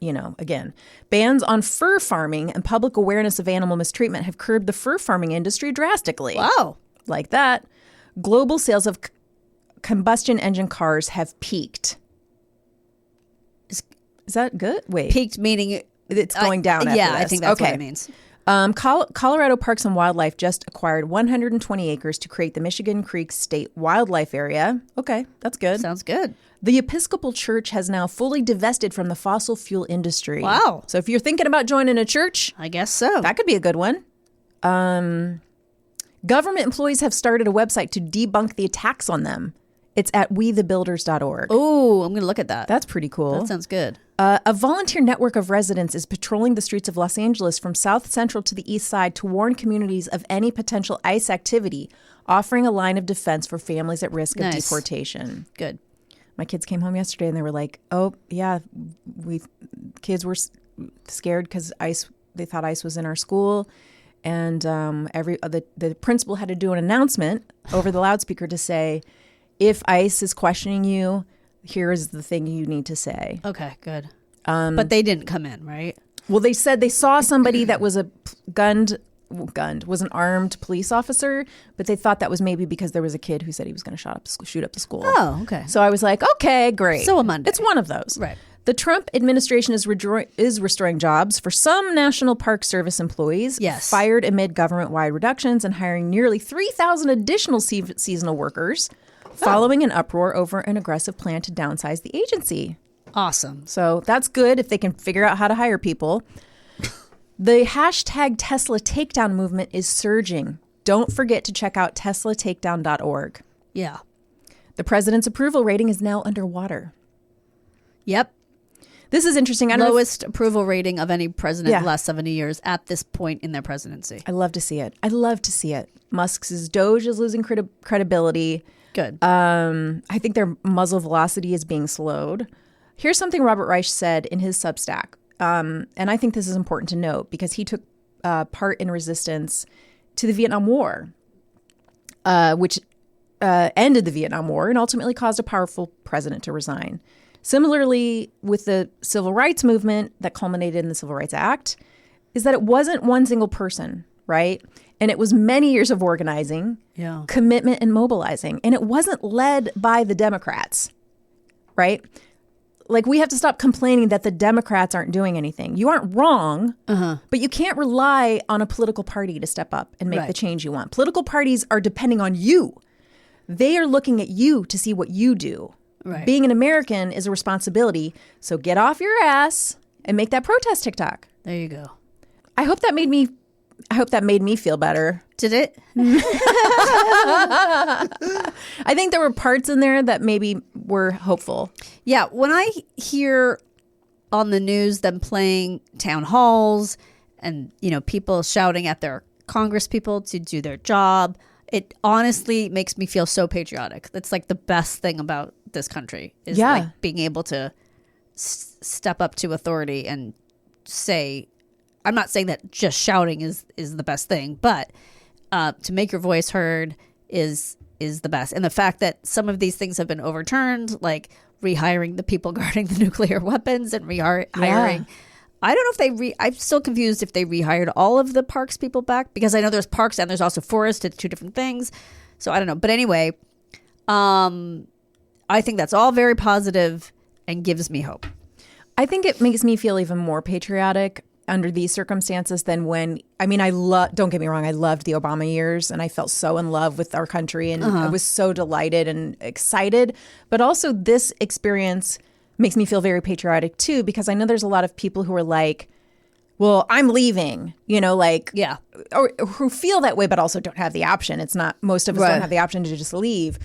again, bans on fur farming and public awareness of animal mistreatment have curbed the fur farming industry drastically. Wow. Like that. Global sales of combustion engine cars have peaked. Is that good? Wait. Peaked meaning it's going down after yeah, this. I think that's okay. what it means. Colorado Parks and Wildlife just acquired 120 acres to create the Michigan Creek State Wildlife Area. Okay, that's good. Sounds good. The Episcopal Church has now fully divested from the fossil fuel industry. Wow. So if you're thinking about joining a church, I guess so. that could be a good one. Government employees have started a website to debunk the attacks on them. It's at wethebuilders.org. Oh, I'm going to look at that. That's pretty cool. That sounds good. A volunteer network of residents is patrolling the streets of Los Angeles from South Central to the East Side to warn communities of any potential ICE activity, offering a line of defense for families at risk of deportation. Good. My kids came home yesterday and they were like, "Oh yeah, kids were scared because they thought ICE was in our school, and the principal had to do an announcement over the loudspeaker to say, if ICE is questioning you, here is the thing you need to say." Okay, good. But they didn't come in, right? Well, they said they saw somebody that was was an armed police officer, but they thought that was maybe because there was a kid who said he was going to shoot up the school. Oh, okay. So I was like, okay, great. So a Monday. It's one of those. Right. The Trump administration is restoring jobs for some National Park Service employees, yes, fired amid government-wide reductions, and hiring nearly 3,000 additional seasonal workers, following an uproar over an aggressive plan to downsize the agency. Awesome. So that's good if they can figure out how to hire people. The hashtag Tesla Takedown movement is surging. Don't forget to check out teslatakedown.org. Yeah. The president's approval rating is now underwater. Yep. This is interesting. Lowest approval rating of any president in the last 70 years at this point in their presidency. I love to see it. Musk's Doge is losing credibility. Good. I think their muzzle velocity is being slowed. Here's something Robert Reich said in his Substack. And I think this is important to note because he took part in resistance to the Vietnam War, which ended the Vietnam War and ultimately caused a powerful president to resign. Similarly, with the civil rights movement that culminated in the Civil Rights Act, is that it wasn't one single person, right? And it was many years of organizing, commitment, and mobilizing. And it wasn't led by the Democrats, right? Like, we have to stop complaining that the Democrats aren't doing anything. You aren't wrong, but you can't rely on a political party to step up and make the change you want. Political parties are depending on you. They are looking at you to see what you do. Right. Being an American is a responsibility. So get off your ass and make that protest TikTok. There you go. I hope that made me feel better. Did it? I think there were parts in there that maybe were hopeful. Yeah, when I hear on the news them playing town halls and, people shouting at their Congress people to do their job, it honestly makes me feel so patriotic. That's like the best thing about this country is like being able to step up to authority and say, I'm not saying that just shouting is the best thing, but to make your voice heard is the best. And the fact that some of these things have been overturned, like rehiring the people guarding the nuclear weapons and rehiring. I don't know if I'm still confused if they rehired all of the parks people back, because I know there's parks and there's also forest. It's two different things. So I don't know. But anyway, I think that's all very positive and gives me hope. I think it makes me feel even more patriotic under these circumstances than when, don't get me wrong, I loved the Obama years and I felt so in love with our country and I was so delighted and excited. But also this experience makes me feel very patriotic too, because I know there's a lot of people who are like, well, I'm leaving, or who feel that way, but also don't have the option. It's not, most of us don't have the option to just leave.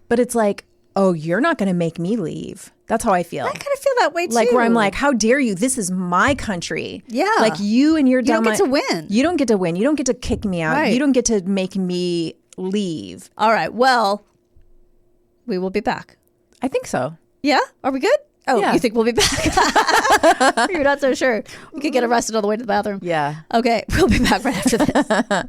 But it's like, oh, you're not going to make me leave. That's how I feel. I kind of feel that way too. Like, where I'm like, how dare you? This is my country. Yeah. Like, you and your dumb... You don't get to win. You don't get to win. You don't get to kick me out. Right. You don't get to make me leave. All right. Well, we will be back. I think so. Yeah? Are we good? Oh, yeah. You think we'll be back? You're not so sure. We could get arrested on the way to the bathroom. Yeah. Okay. We'll be back right after this.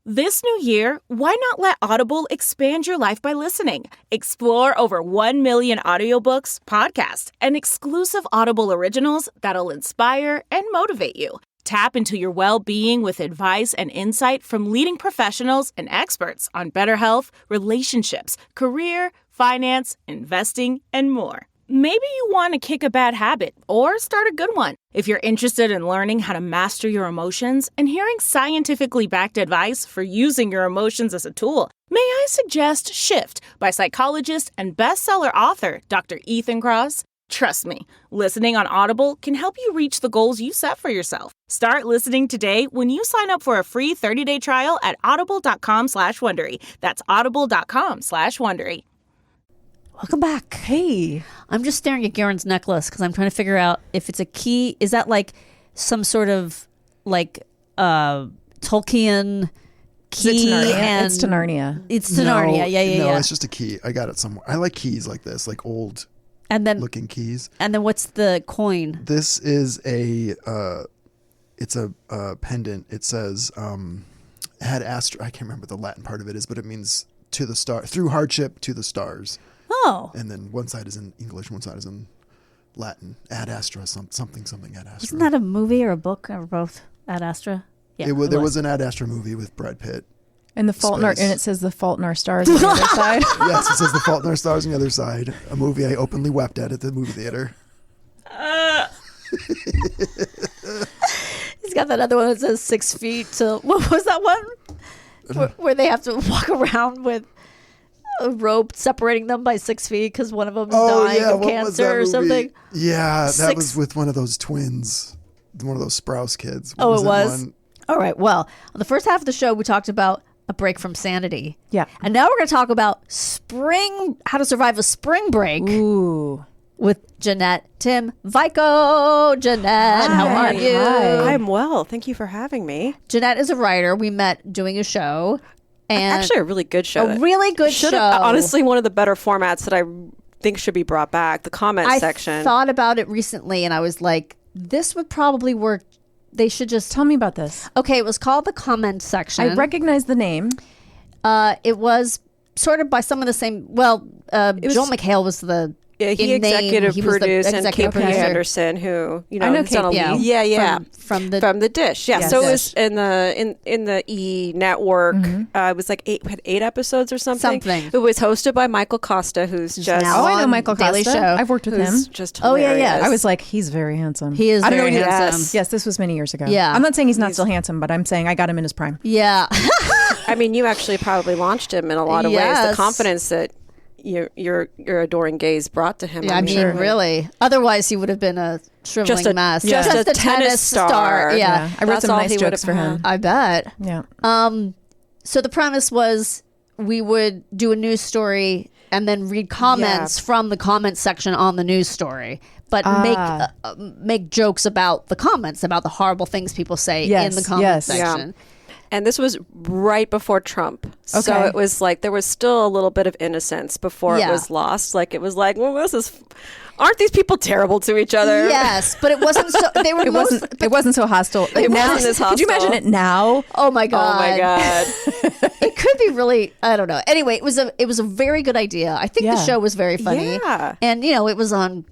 This new year, why not let Audible expand your life by listening? Explore over 1 million audiobooks, podcasts, and exclusive Audible originals that'll inspire and motivate you. Tap into your well-being with advice and insight from leading professionals and experts on better health, relationships, career, finance, investing, and more. Maybe you want to kick a bad habit or start a good one. If you're interested in learning how to master your emotions and hearing scientifically backed advice for using your emotions as a tool, may I suggest Shift by psychologist and bestseller author Dr. Ethan Kross? Trust me, listening on Audible can help you reach the goals you set for yourself. Start listening today when you sign up for a free 30-day trial at audible.com/Wondery. That's audible.com/Wondery. Welcome back. Hey. I'm just staring at Garen's necklace because I'm trying to figure out if it's a key. Is that like some sort of like Tolkien key? It's to Narnia. It's to Narnia. Yeah. No, it's just a key. I got it somewhere. I like keys like this, like old and then looking keys. And then what's the coin? This is it's a pendant. It says ad astra. I can't remember what the Latin part of it is, but it means to the star, through hardship to the stars. Oh. And then one side is in English, one side is in Latin. Ad astra, something ad astra. Isn't that a movie or a book or both? Ad astra? Yeah. There was an Ad Astra movie with Brad Pitt. And it says The Fault in Our Stars on the other side. Yes, it says The Fault in Our Stars on the other side. A movie I openly wept at the movie theater. He's got that other one that says 6 feet to, what was that one? Where they have to walk around with a rope separating them by 6 feet because one of them is dying of cancer or something. Yeah, that was with one of those twins, one of those Sprouse kids. It was? All right. Well, on the first half of the show, we talked about a break from sanity. Yeah. And now we're going to talk about how to survive a spring break. Ooh. With Janette Timm Vico. Janette, how are you? Hi. I'm well. Thank you for having me. Janette is a writer. We met doing a show. And actually, a really good show. A really good show. Honestly, one of the better formats that I think should be brought back, the comment section. I thought about it recently, and I was like, this would probably work. They should just... Tell me about this. Okay, it was called the comment section. I recognize the name. It was sort of by some of the same... Well, Joel McHale was the... Yeah, he executive produced, and KP Anderson, who I know done a lead. Yeah, from the Dish. Yeah, so it was in the E network. It was like 8 episodes or something. It was hosted by Michael Costa, who's just I know Michael Daily Costa. Show. I've worked with him. Just hilarious. Yeah. I was like, he's very handsome. He is. I don't know very what he handsome. is. Yes, this was many years ago. Yeah, I'm not saying he's not still handsome, but I'm saying I got him in his prime. Yeah. I mean, you actually probably launched him in a lot of ways. The confidence that your adoring gaze brought to him. Yeah, really. Otherwise, he would have been a shriveling mess. Just a tennis star. Yeah. I wrote some nice jokes for him. I bet. Yeah. So the premise was we would do a news story and then read comments from the comment section on the news story, but make jokes about the comments, about the horrible things people say in the comment section. Yeah. And this was right before Trump. Okay. So it was like there was still a little bit of innocence before it was lost. Like it was like, well, aren't these people terrible to each other? Yes, but it wasn't so it wasn't so hostile. It wasn't as hostile. Could you imagine it now? Oh my god. It could be really, I don't know. Anyway, it was a very good idea. I think the show was very funny. Yeah. And it was on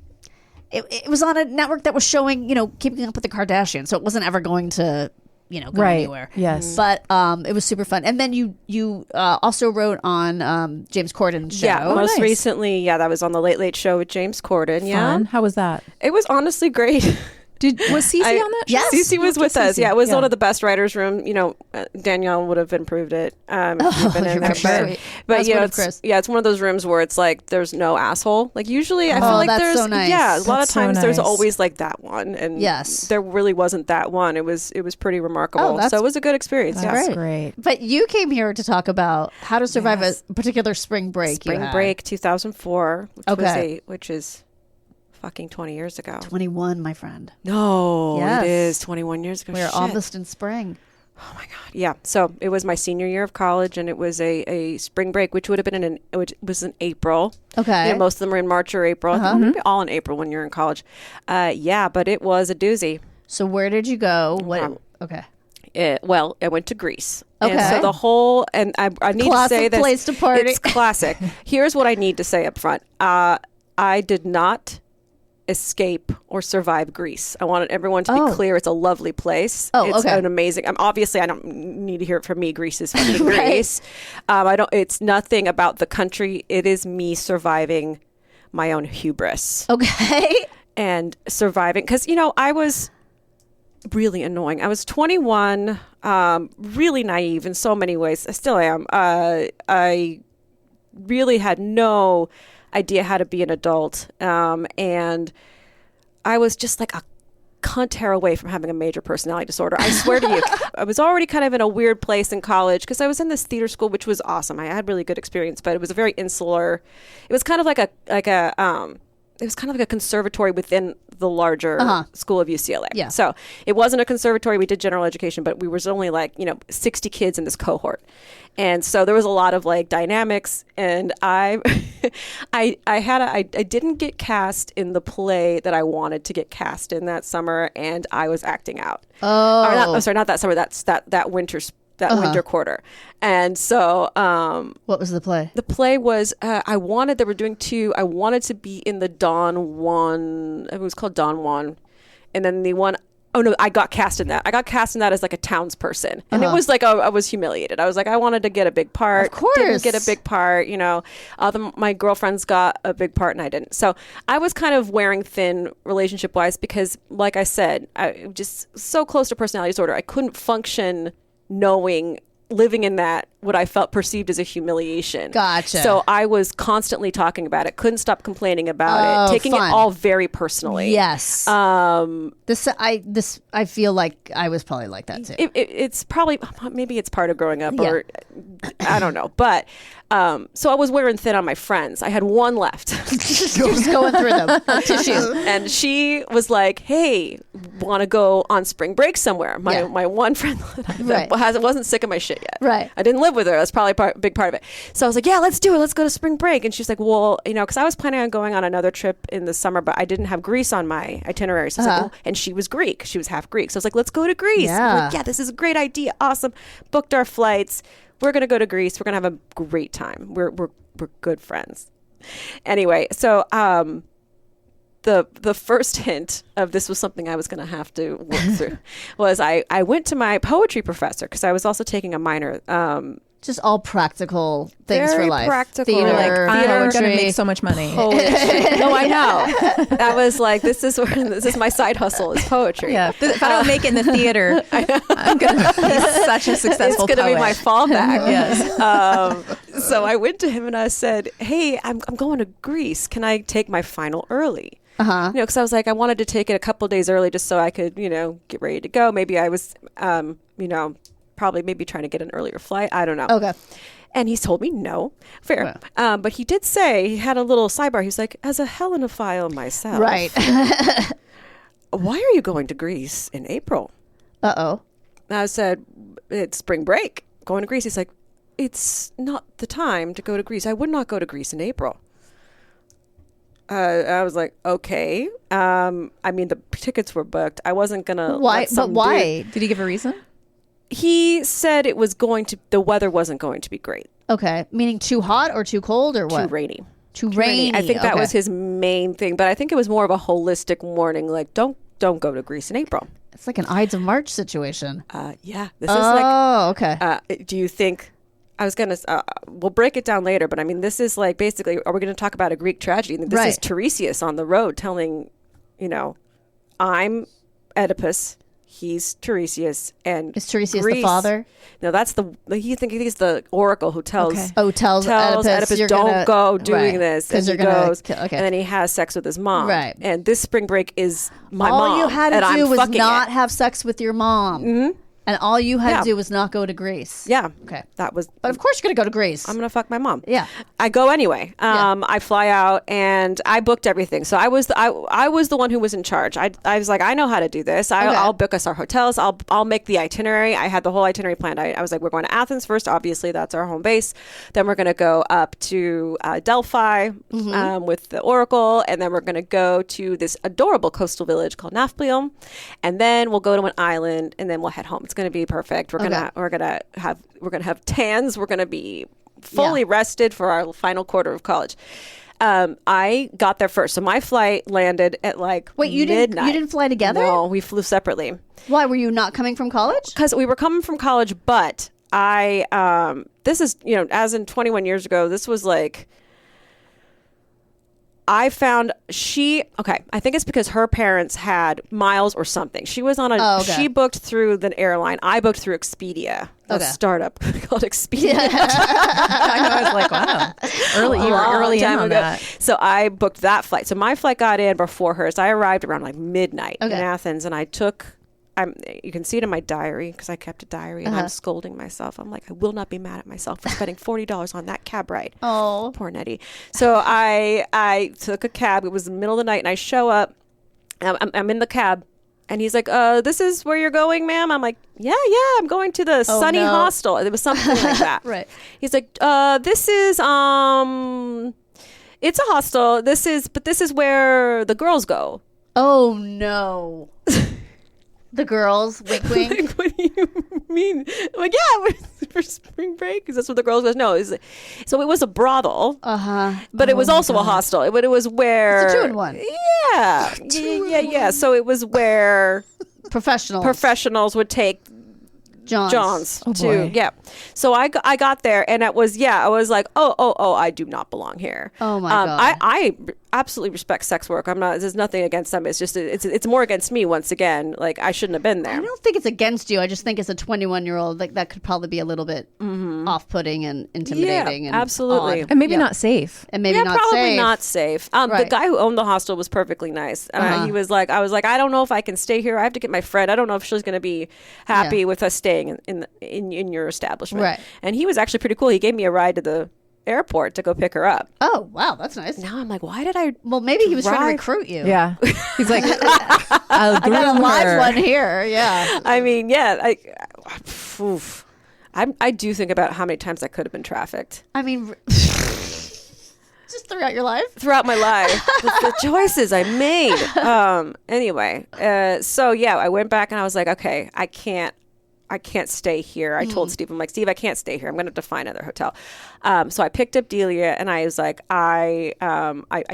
it was on a network that was showing, Keeping Up with the Kardashians. So it wasn't ever going to go anywhere. Yes. But it was super fun. And then you also wrote on James Corden's show. Yeah, most recently, that was on the Late Late Show with James Corden. Fun. Yeah. How was that? It was honestly great. Was Cece on that show? Yes. Cece was with us. Yeah, it was one of the best writers' room. Danielle would have improved it. If you've been in there. But it's one of those rooms where it's like there's no asshole. Like usually I feel like there's so nice. Yeah, a lot of times there's nice. always like that one. And there really wasn't that one. It was pretty remarkable. So it was a good experience. That's great. But you came here to talk about how to survive a particular spring break. Spring break 2004, which is fucking 20 years ago. 21, my friend. No, it is 21 years ago. We're almost in spring. Oh my god. Yeah. So it was my senior year of college, and it was a spring break, which would have been which was in April. Okay. Most of them were in March or April. Maybe all in April when you're in college. But it was a doozy. So where did you go? Okay. I went to Greece. Okay. And so the whole, and I need to say this. Place to party. It's classic. Here's what I need to say up front. I did not escape or survive Greece. I wanted everyone to be clear. It's a lovely place. It's an amazing. Obviously, I don't need to hear it from me. Greece is fucking Right. Greece. I don't. It's nothing about the country. It is me surviving my own hubris. Okay. And surviving because I was really annoying. I was 21, really naive in so many ways. I still am. I really had no idea how to be an adult. And I was just like a cunt hair away from having a major personality disorder. I swear to you, I was already kind of in a weird place in college because I was in this theater school, which was awesome. I had really good experience, but it was a very insular. It was kind of like it was kind of like a conservatory within the larger school of UCLA. Yeah. So it wasn't a conservatory. We did general education, but we was only 60 kids in this cohort. And so there was a lot of dynamics, and I didn't get cast in the play that I wanted to get cast in that summer, and I was acting out. Oh. Not that summer. That's that winter quarter. And so what was the play? The play was they were doing two. I wanted to be in the Don Juan. It was called Don Juan. And then the one, I got cast in that. I got cast in that as a townsperson. And it was I was humiliated. I was I wanted to get a big part. Of course. Didn't get a big part, my girlfriends got a big part and I didn't. So I was kind of wearing thin relationship wise because like I said, I just so close to personality disorder. I couldn't function living in that what I felt perceived as a humiliation. Gotcha. So I was constantly talking about it, couldn't stop complaining about it, taking it all very personally. Yes. I feel like I was probably like that too. It's probably, maybe it's part of growing up or I don't know. But so I was wearing thin on my friends. I had one left. Just going through them. Tissue. And she was like, hey, want to go on spring break somewhere? My one friend that wasn't sick of my shit yet. Right. I didn't live with her. That's probably a big part of it. So I was like, yeah, let's do it. Let's go to spring break. And she's like, well, because I was planning on going on another trip in the summer, but I didn't have Greece on my itinerary. So I was like, well, and she was Greek. She was half Greek. So I was like, let's go to Greece. Yeah. Like, this is a great idea. Awesome. Booked our flights. We're going to go to Greece. We're going to have a great time. We're good friends. Anyway, so the first hint of this was something I was going to have to work through was I went to my poetry professor because I was also taking a minor. Just all practical things for life. Practical. Theater, I'm going to make so much money. No, I know. That was this is my side hustle is poetry. Yeah. If I don't make it in the theater, I'm going to be such a successful It's going to be my fallback. Yes. So I went to him and I said, hey, I'm going to Greece. Can I take my final early? Because I was like, I wanted to take it a couple days early just so I could, get ready to go. Maybe I was, probably maybe trying to get an earlier flight. I don't know. Okay. And he's told me no. Fair. Yeah. But he did say, he had a little sidebar. He's like, as a Hellenophile myself. Right. Why are you going to Greece in April? Uh-oh. And I said, it's spring break. Going to Greece. He's like, it's not the time to go to Greece. I would not go to Greece in April. I was like, okay. The tickets were booked. I wasn't going to. Why? But why? Did he give a reason? He said the weather wasn't going to be great. Okay. Meaning too hot or too cold or what? Too rainy. Too rainy. I think that was his main thing. But I think it was more of a holistic warning. Like, don't go to Greece in April. It's like an Ides of March situation. Yeah. This is like. Oh, okay. Do you think... I was going to, we'll break it down later, but this is basically, are we going to talk about a Greek tragedy? This is Tiresias on the road telling, I'm Oedipus, he's Tiresias, and is Tiresias Greece, the father? No, that's he's the oracle who tells, tells Oedipus don't go doing this, and he goes, and okay. then he has sex with his mom. Right. And this spring break is my mom. All you had to do was not it. have sex with your mom. Mm-hmm. And all you had to do was not go to Greece. Yeah. Okay. That was. But of course you're going to go to Greece. I'm going to fuck my mom. Yeah. I go anyway. I fly out and I booked everything. So I was the one who was in charge. I was like, I know how to do this. I'll book us our hotels. I'll make the itinerary. I had the whole itinerary planned. I was like, we're going to Athens first. Obviously, that's our home base. Then we're going to go up to Delphi with the Oracle. And then we're going to go to this adorable coastal village called Nafplion. And then we'll go to an island and then we'll head home. It's going to be perfect. We're gonna have tans. We're gonna be fully rested for our final quarter of college. I got there first, so my flight landed at like midnight. You didn't fly together? No, we flew separately. Why were you not coming from college? Because we were coming from college, but this is, as in 21 years ago, this was like, I found I think it's because her parents had miles or something. She was on she booked through the airline. I booked through Expedia, a startup called Expedia. I know, I was like, wow. You were early in on that. So I booked that flight. So my flight got in before hers. I arrived around like midnight in Athens, and I took... you can see it in my diary because I kept a diary, and I'm scolding myself. I'm like, I will not be mad at myself for spending $40 on that cab ride. Oh, poor Nettie. So I took a cab. It was the middle of the night, and I show up. I'm in the cab, and he's like, "This is where you're going, ma'am." I'm like, "Yeah, I'm going to the Sunny Hostel." It was something like that. Right. He's like, "This is it's a hostel. This is where the girls go." Oh no. The girls, wink, wink. Like, what do you mean? I'm like, yeah, for spring break, because that's what the girls goes. No, so it was a brothel. But it was also a hostel. But it was where it's a 2-in-1. Yeah. So it was where professionals would take John's too. Yeah. So I got there, and it was I was like, oh, I do not belong here. Oh my God. I absolutely respect sex work. I'm not. There's nothing against them. It's just it's more against me once again. Like, I shouldn't have been there. I don't think it's against you. I just think as a 21-year-old, like, that could probably be a little bit off-putting and intimidating. And absolutely, odd. and maybe not safe. And maybe not probably safe. not safe. The guy who owned the hostel was perfectly nice. He was like, I was like, I don't know if I can stay here. I have to get my friend. I don't know if she's going to be happy with us staying in your establishment. Right. And he was actually pretty cool. He gave me a ride to the airport to go pick her up. Oh, wow, that's nice. Now I'm like, why did I? Well, maybe he was trying to recruit you. Yeah, he's like, I'll groom I got a live her. one here. Yeah. I mean, I do think about how many times I could have been trafficked. I mean, just throughout your life. Throughout my life, the choices I made. Anyway, so I went back and I was like, okay, I can't stay here. I told Steve, I'm like, Steve, I can't stay here. I'm going to have to find another hotel. So I picked up Delia, and I was like, I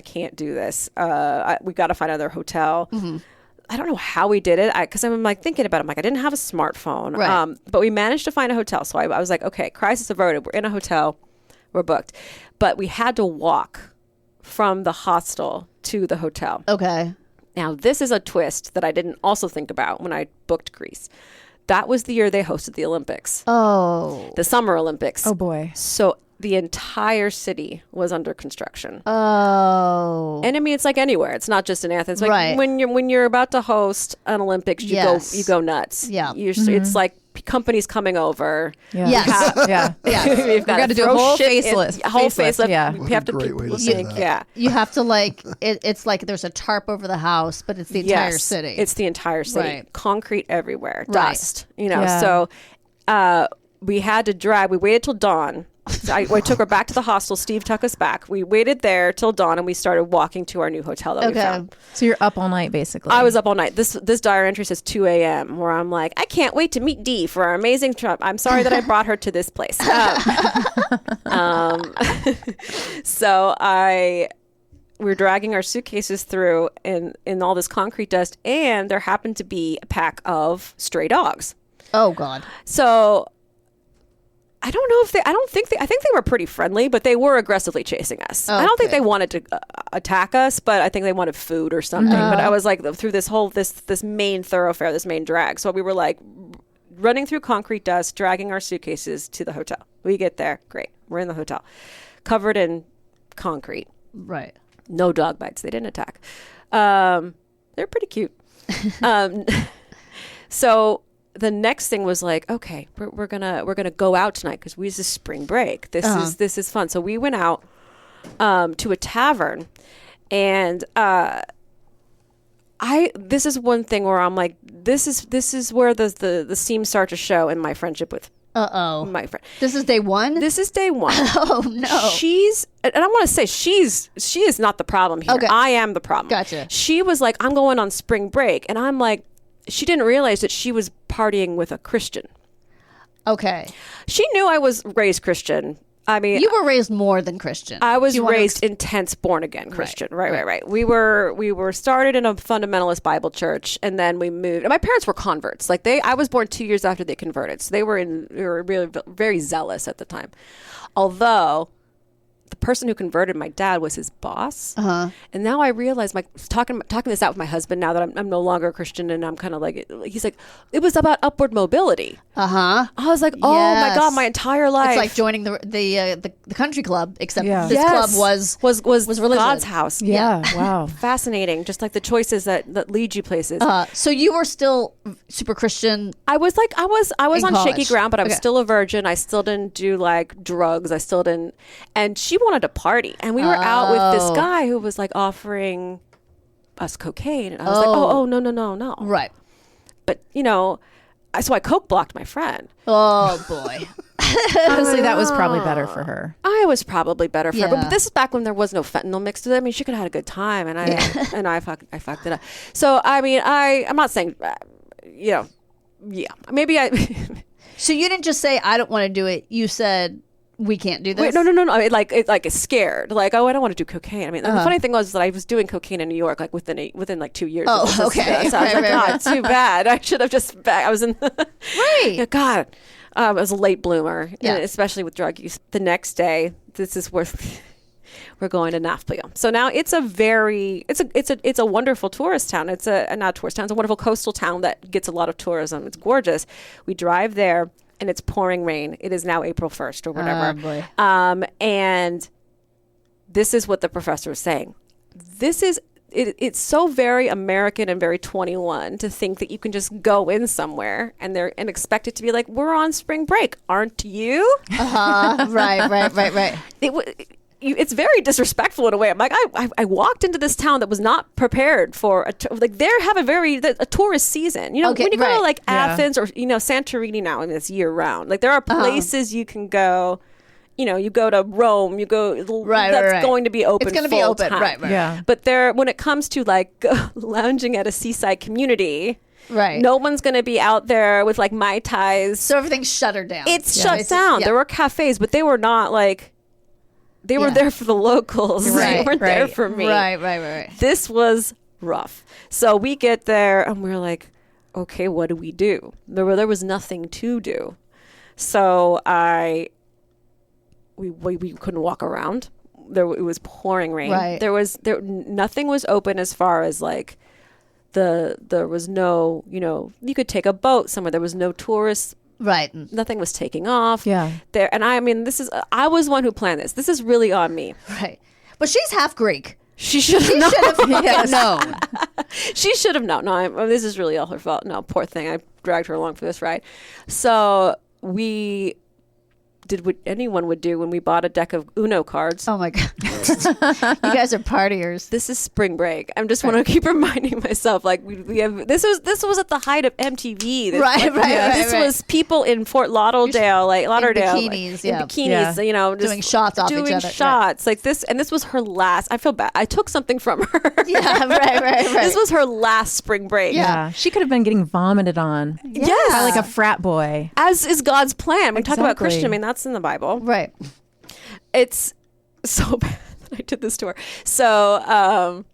can't do this. We got to find another hotel. I don't know how we did it, because I'm like thinking about it. I'm like, I didn't have a smartphone, right. But we managed to find a hotel. So I was like, okay, crisis averted. We're in a hotel. We're booked. But we had to walk from the hostel to the hotel. Okay. Now, this is a twist that I didn't also think about when I booked Greece. That was the year they hosted the Olympics. Oh. The Summer Olympics. Oh, boy. So the entire city was under construction. Oh. And I mean, it's like anywhere. It's not just in Athens. Like, right. When you're about to host an Olympics, you go nuts. Yeah. It's like companies coming over. Yeah. Yes. Yeah. We've got to do a whole facelift. Yeah. What We have a to great way to say that. Yeah. You have to it's like there's a tarp over the house, but it's the entire city. It's the entire city. Right. Concrete everywhere. Right. Dust. So we had to drive. We waited till dawn. So I took her back to the hostel. Steve took us back. We waited there till dawn, and we started walking to our new hotel that we found. So you're up all night, basically. I was up all night. This diary entry says 2 a.m., where I'm like, I can't wait to meet Dee for our amazing trip. I'm sorry that I brought her to this place. So we're dragging our suitcases through in all this concrete dust, and there happened to be a pack of stray dogs. Oh, God. So I don't know I think they were pretty friendly, but they were aggressively chasing us. I don't think they wanted to attack us, but I think they wanted food or something. But I was like, through this whole, this main thoroughfare, this main drag. So we were like running through concrete dust, dragging our suitcases to the hotel. We get there. Great. We're in the hotel, covered in concrete. Right. No dog bites. They didn't attack. They're pretty cute. So the next thing was like, okay, we're gonna go out tonight because this is spring break. This is fun. So we went out to a tavern, and this is one thing where I'm like, this is where the seams start to show in my friendship with my friend. This is day one? This is day one. Oh, no. And I want to say she is not the problem here. Okay. I am the problem. Gotcha. She was like, I'm going on spring break. And I'm like, she didn't realize that she was partying with a Christian. Okay. She knew I was raised Christian. I mean, You were raised more than Christian. I was raised intense born again Christian. Right. We were started in a fundamentalist Bible church, and then we moved. And my parents were converts. Like I was born 2 years after they converted, so they were really very zealous at the time. Although the person who converted my dad was his boss, and now I realize, talking this out with my husband now that I'm no longer a Christian, and I'm kind of like, he's like, it was about upward mobility. I was like, oh my God, my entire life. It's like joining the country club, except this Yes. club was religion. God's house. Yeah. Wow. Fascinating. Just like the choices that lead you places. So you were still super Christian. I was in on shaky college. ground, but I was Okay. still a virgin. I still didn't do like drugs. I still didn't. And she wanted to party, and we were out with this guy who was like offering us cocaine, and I was like, oh no. Right. But so I coke blocked my friend. Oh boy. Honestly, that was probably better for her. I was probably better for her, Yeah. but this is back when there was no fentanyl mixed with it. I mean, she could have had a good time, and I fucked it up. So I mean, I'm not saying, maybe I. So you didn't just say I don't want to do it. You said we can't do this. Wait, no. It is scared. Like, oh, I don't want to do cocaine. I mean, the funny thing was that I was doing cocaine in New York, like within like 2 years. Oh, of this. okay. So I was like, God, too bad. I should have just. I was in. Right. Yeah, God, I was a late bloomer, Yeah. and especially with drug use. The next day, this is where we're going to Nafplio. So now it's a wonderful tourist town. It's not tourist town. It's a wonderful coastal town that gets a lot of tourism. It's gorgeous. We drive there, and it's pouring rain. It is now April 1st or whatever. Oh, boy. And this is what the professor was saying. It's so very American and very 21 to think that you can just go in somewhere and expect it to be like, we're on spring break, aren't you? Right. It's very disrespectful in a way. I'm like, I walked into this town that was not prepared for they have a tourist season. Okay, when you go to right. like Yeah. Athens or Santorini now, and it's year round. Like there are places you can go. You go to Rome. You go. That's going to be open. It's going to be full open. time. Right. Yeah. But when it comes to like lounging at a seaside community, Right. no one's going to be out there with like Mai Tais. So everything's shuttered down. It's shut down. Yeah. There were cafes, but they were not like. They were there for the locals. They weren't there for me. Right. This was rough. So we get there and we're like, okay, what do we do? There was nothing to do. So we couldn't walk around. It was pouring rain. Right. Nothing was open as far as like there was no, you could take a boat somewhere. There was no tourists. Right. Nothing was taking off. Yeah. There, and I mean, I was one who planned this. This is really on me. Right. But she's half Greek. She should have known. known. She should have known. No, this is really all her fault. No, poor thing. I dragged her along for this ride. So we did what anyone would do when we bought a deck of Uno cards. Oh my God. You guys are partiers. This is spring break. I just want to keep reminding myself, like we have. This was at the height of MTV. Right. This was people in Fort Lauderdale, in bikinis, in bikinis, just doing shots off each doing other. shots like this. And this was her last. I feel bad. I took something from her. Yeah, right. This was her last spring break. Yeah. She could have been getting vomited on. Yes. By like a frat boy. As is God's plan. We talk about Exactly. Christian. I mean, that's in the Bible. Right. It's so bad that I did this to her. So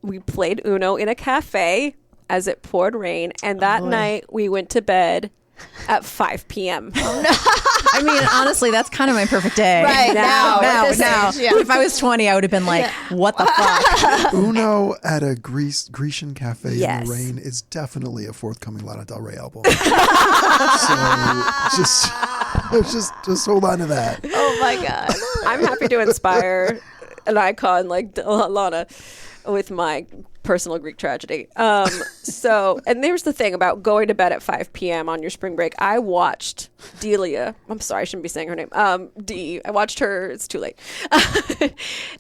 we played Uno in a cafe as it poured rain. And that night we went to bed at 5 p.m. I mean, honestly, that's kind of my perfect day. Right. Now. If I was 20, I would have been like, what the fuck? Uno at a Grecian cafe Yes. in the rain is definitely a forthcoming Lana Del Rey album. So just hold on to that. Oh my God. I'm happy to inspire an icon like Lana with my personal Greek tragedy. And there's the thing about going to bed at 5 p.m. on your spring break. I watched Delia. I'm sorry, I shouldn't be saying her name. Dee. I watched her. It's too late.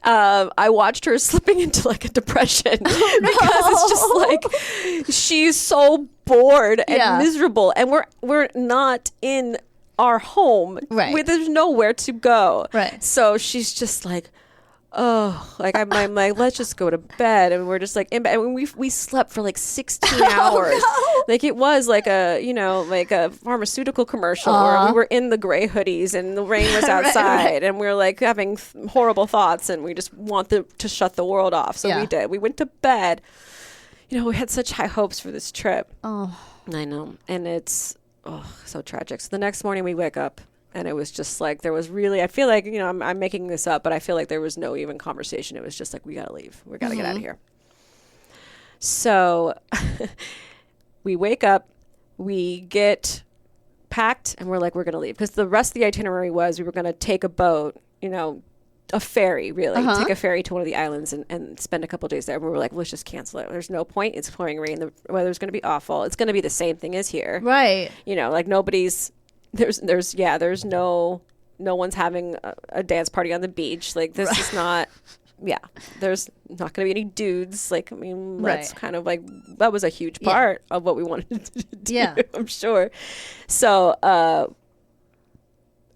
I watched her slipping into like a depression because it's just like she's so bored and miserable, and we're not in our home. Right. There's nowhere to go. Right. So she's just like, oh, like I'm like, let's just go to bed. And we're just like in bed. And we slept for like 16 hours. No. Like it was like a, like a pharmaceutical commercial where we were in the gray hoodies and the rain was outside and we were like having horrible thoughts and we just want to shut the world off. So we did. We went to bed. We had such high hopes for this trip. Oh, I know. And it's so tragic. So the next morning we wake up. And it was just like, there was really, I feel like, I'm making this up, but I feel like there was no even conversation. It was just like, we got to leave. We got to get out of here. So we wake up, we get packed, and we're like, we're going to leave. Because the rest of the itinerary was we were going to take a boat, a ferry, really. Take a ferry to one of the islands and spend a couple days there. And we were like, let's just cancel it. There's no point. It's pouring rain. The weather's going to be awful. It's going to be the same thing as here. right. Like nobody's... There's no one's having a dance party on the beach. Like this is not, there's not going to be any dudes. Like, I mean, that's kind of like, that was a huge part of what we wanted to do, I'm sure. So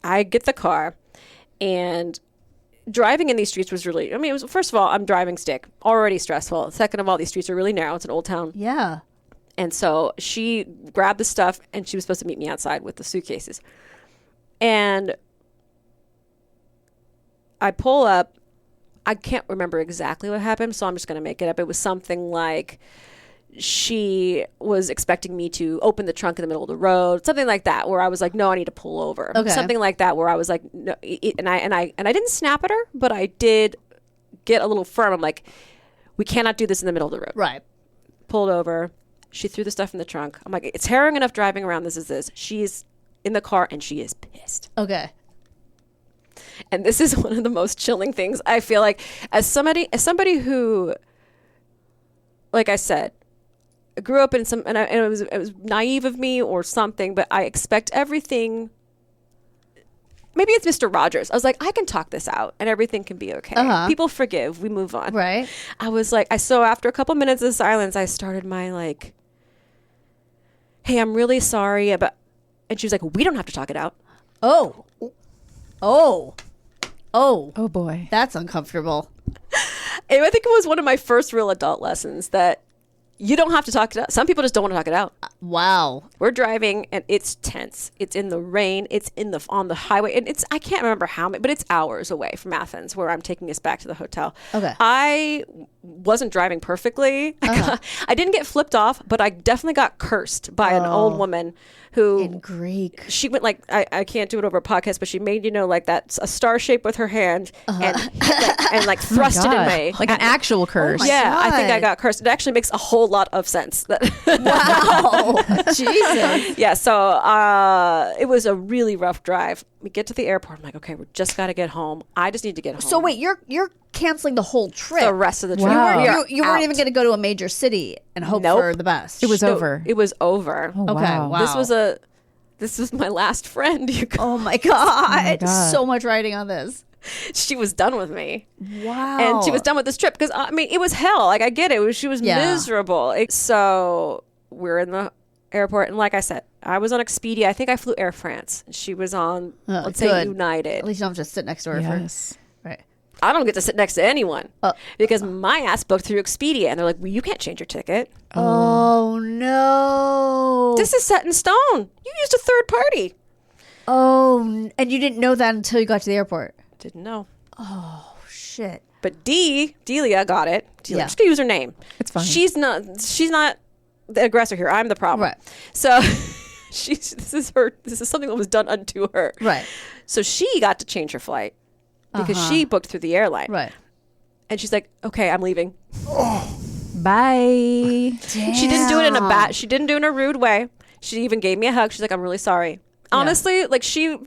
I get the car and driving in these streets was really, it was, first of all, I'm driving stick, already stressful. Second of all, these streets are really narrow. It's an old town. Yeah. And so she grabbed the stuff and she was supposed to meet me outside with the suitcases. And I pull up. I can't remember exactly what happened, so I'm just going to make it up. It was something like she was expecting me to open the trunk in the middle of the road, something like that, where I was like, no, I need to pull over. Okay. Something like that where I was like, no, and I didn't snap at her, but I did get a little firm. I'm like, we cannot do this in the middle of the road. Right. Pulled over. She threw the stuff in the trunk. I'm like, it's harrowing enough driving around. This. She's in the car and she is pissed. Okay. And this is one of the most chilling things. I feel like as somebody who, like I said, grew up in and it was naive of me or something, but I expect everything. Maybe it's Mr. Rogers. I was like, I can talk this out and everything can be okay. People forgive. We move on. Right. I was like, so after a couple minutes of silence, I started my like, hey, I'm really sorry about, and she was like, we don't have to talk it out. Oh boy. That's uncomfortable. And I think it was one of my first real adult lessons that you don't have to talk it out. Some people just don't want to talk it out. Wow. We're driving and it's tense. It's in the rain. It's on the highway. And I can't remember how many, but it's hours away from Athens where I'm taking us back to the hotel. Okay. I wasn't driving perfectly. I didn't get flipped off, but I definitely got cursed by an old woman who in Greek. She went like, I can't do it over a podcast, but she made, like that, a star shape with her hand and thrust it in me. Like an actual curse. my Yeah, I think God. I got cursed. It actually makes a whole lot of sense. Wow. Jesus. Yeah, so it was a really rough drive. We get to the airport. I'm like, okay, we just got to get home. I just need to get home. So wait, you're canceling the whole trip. The rest of the trip. Wow. You weren't even going to go to a major city and hope Nope. for the best. It was over. It was over. Oh, Okay, wow. This was my last friend. You guys. Oh my God. God. So much writing on this. She was done with me. Wow. And she was done with this trip because it was hell. Like I get it. She was miserable. So we're in the airport, and like I said, I was on Expedia. I think I flew Air France. She was on, let's say, United. At least you don't have to sit next to her. Yes. Right. I don't get to sit next to anyone because my ass booked through Expedia, and they're like, well, you can't change your ticket. Oh no. This is set in stone. You used a third party. Oh, and you didn't know that until you got to the airport. Didn't know. Oh shit. But Delia got it. Delia, Yeah. just gonna use her name. It's fine. She's not the aggressor here. I'm the problem. Right. So this is something that was done unto her. Right. So she got to change her flight because she booked through the airline. Right. And she's like, okay, I'm leaving. Bye. She didn't do it she didn't do it in a rude way. She even gave me a hug. She's like, I'm really sorry. Honestly, like she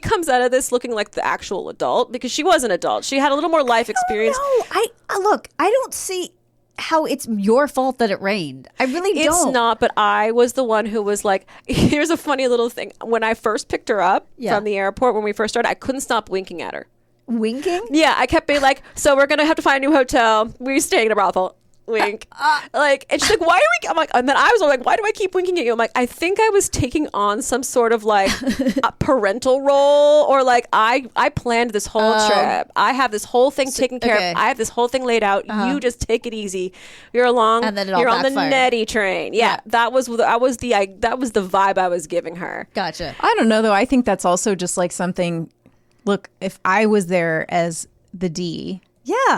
comes out of this looking like the actual adult because she was an adult. She had a little more life experience. No, look, I don't see how it's your fault that it rained. I really don't. It's not, but I was the one who was like, here's a funny little thing. When I first picked her up from the airport, when we first started, I couldn't stop winking at her. Winking? Yeah, I kept being like, so we're going to have to find a new hotel. We're staying in a brothel. wink. Like, and she's like, why are we, I'm like, and then I was like, why do I keep winking at you? I'm like, I think I was taking on some sort of like a parental role, or like I planned this whole trip. I have this whole thing taken care of. I have this whole thing laid out. You just take it easy. You're along, and then you're on the Nettie train. Yeah. That was the vibe I was giving her. Gotcha. I don't know though. I think that's also just like something, look, if I was there as the D,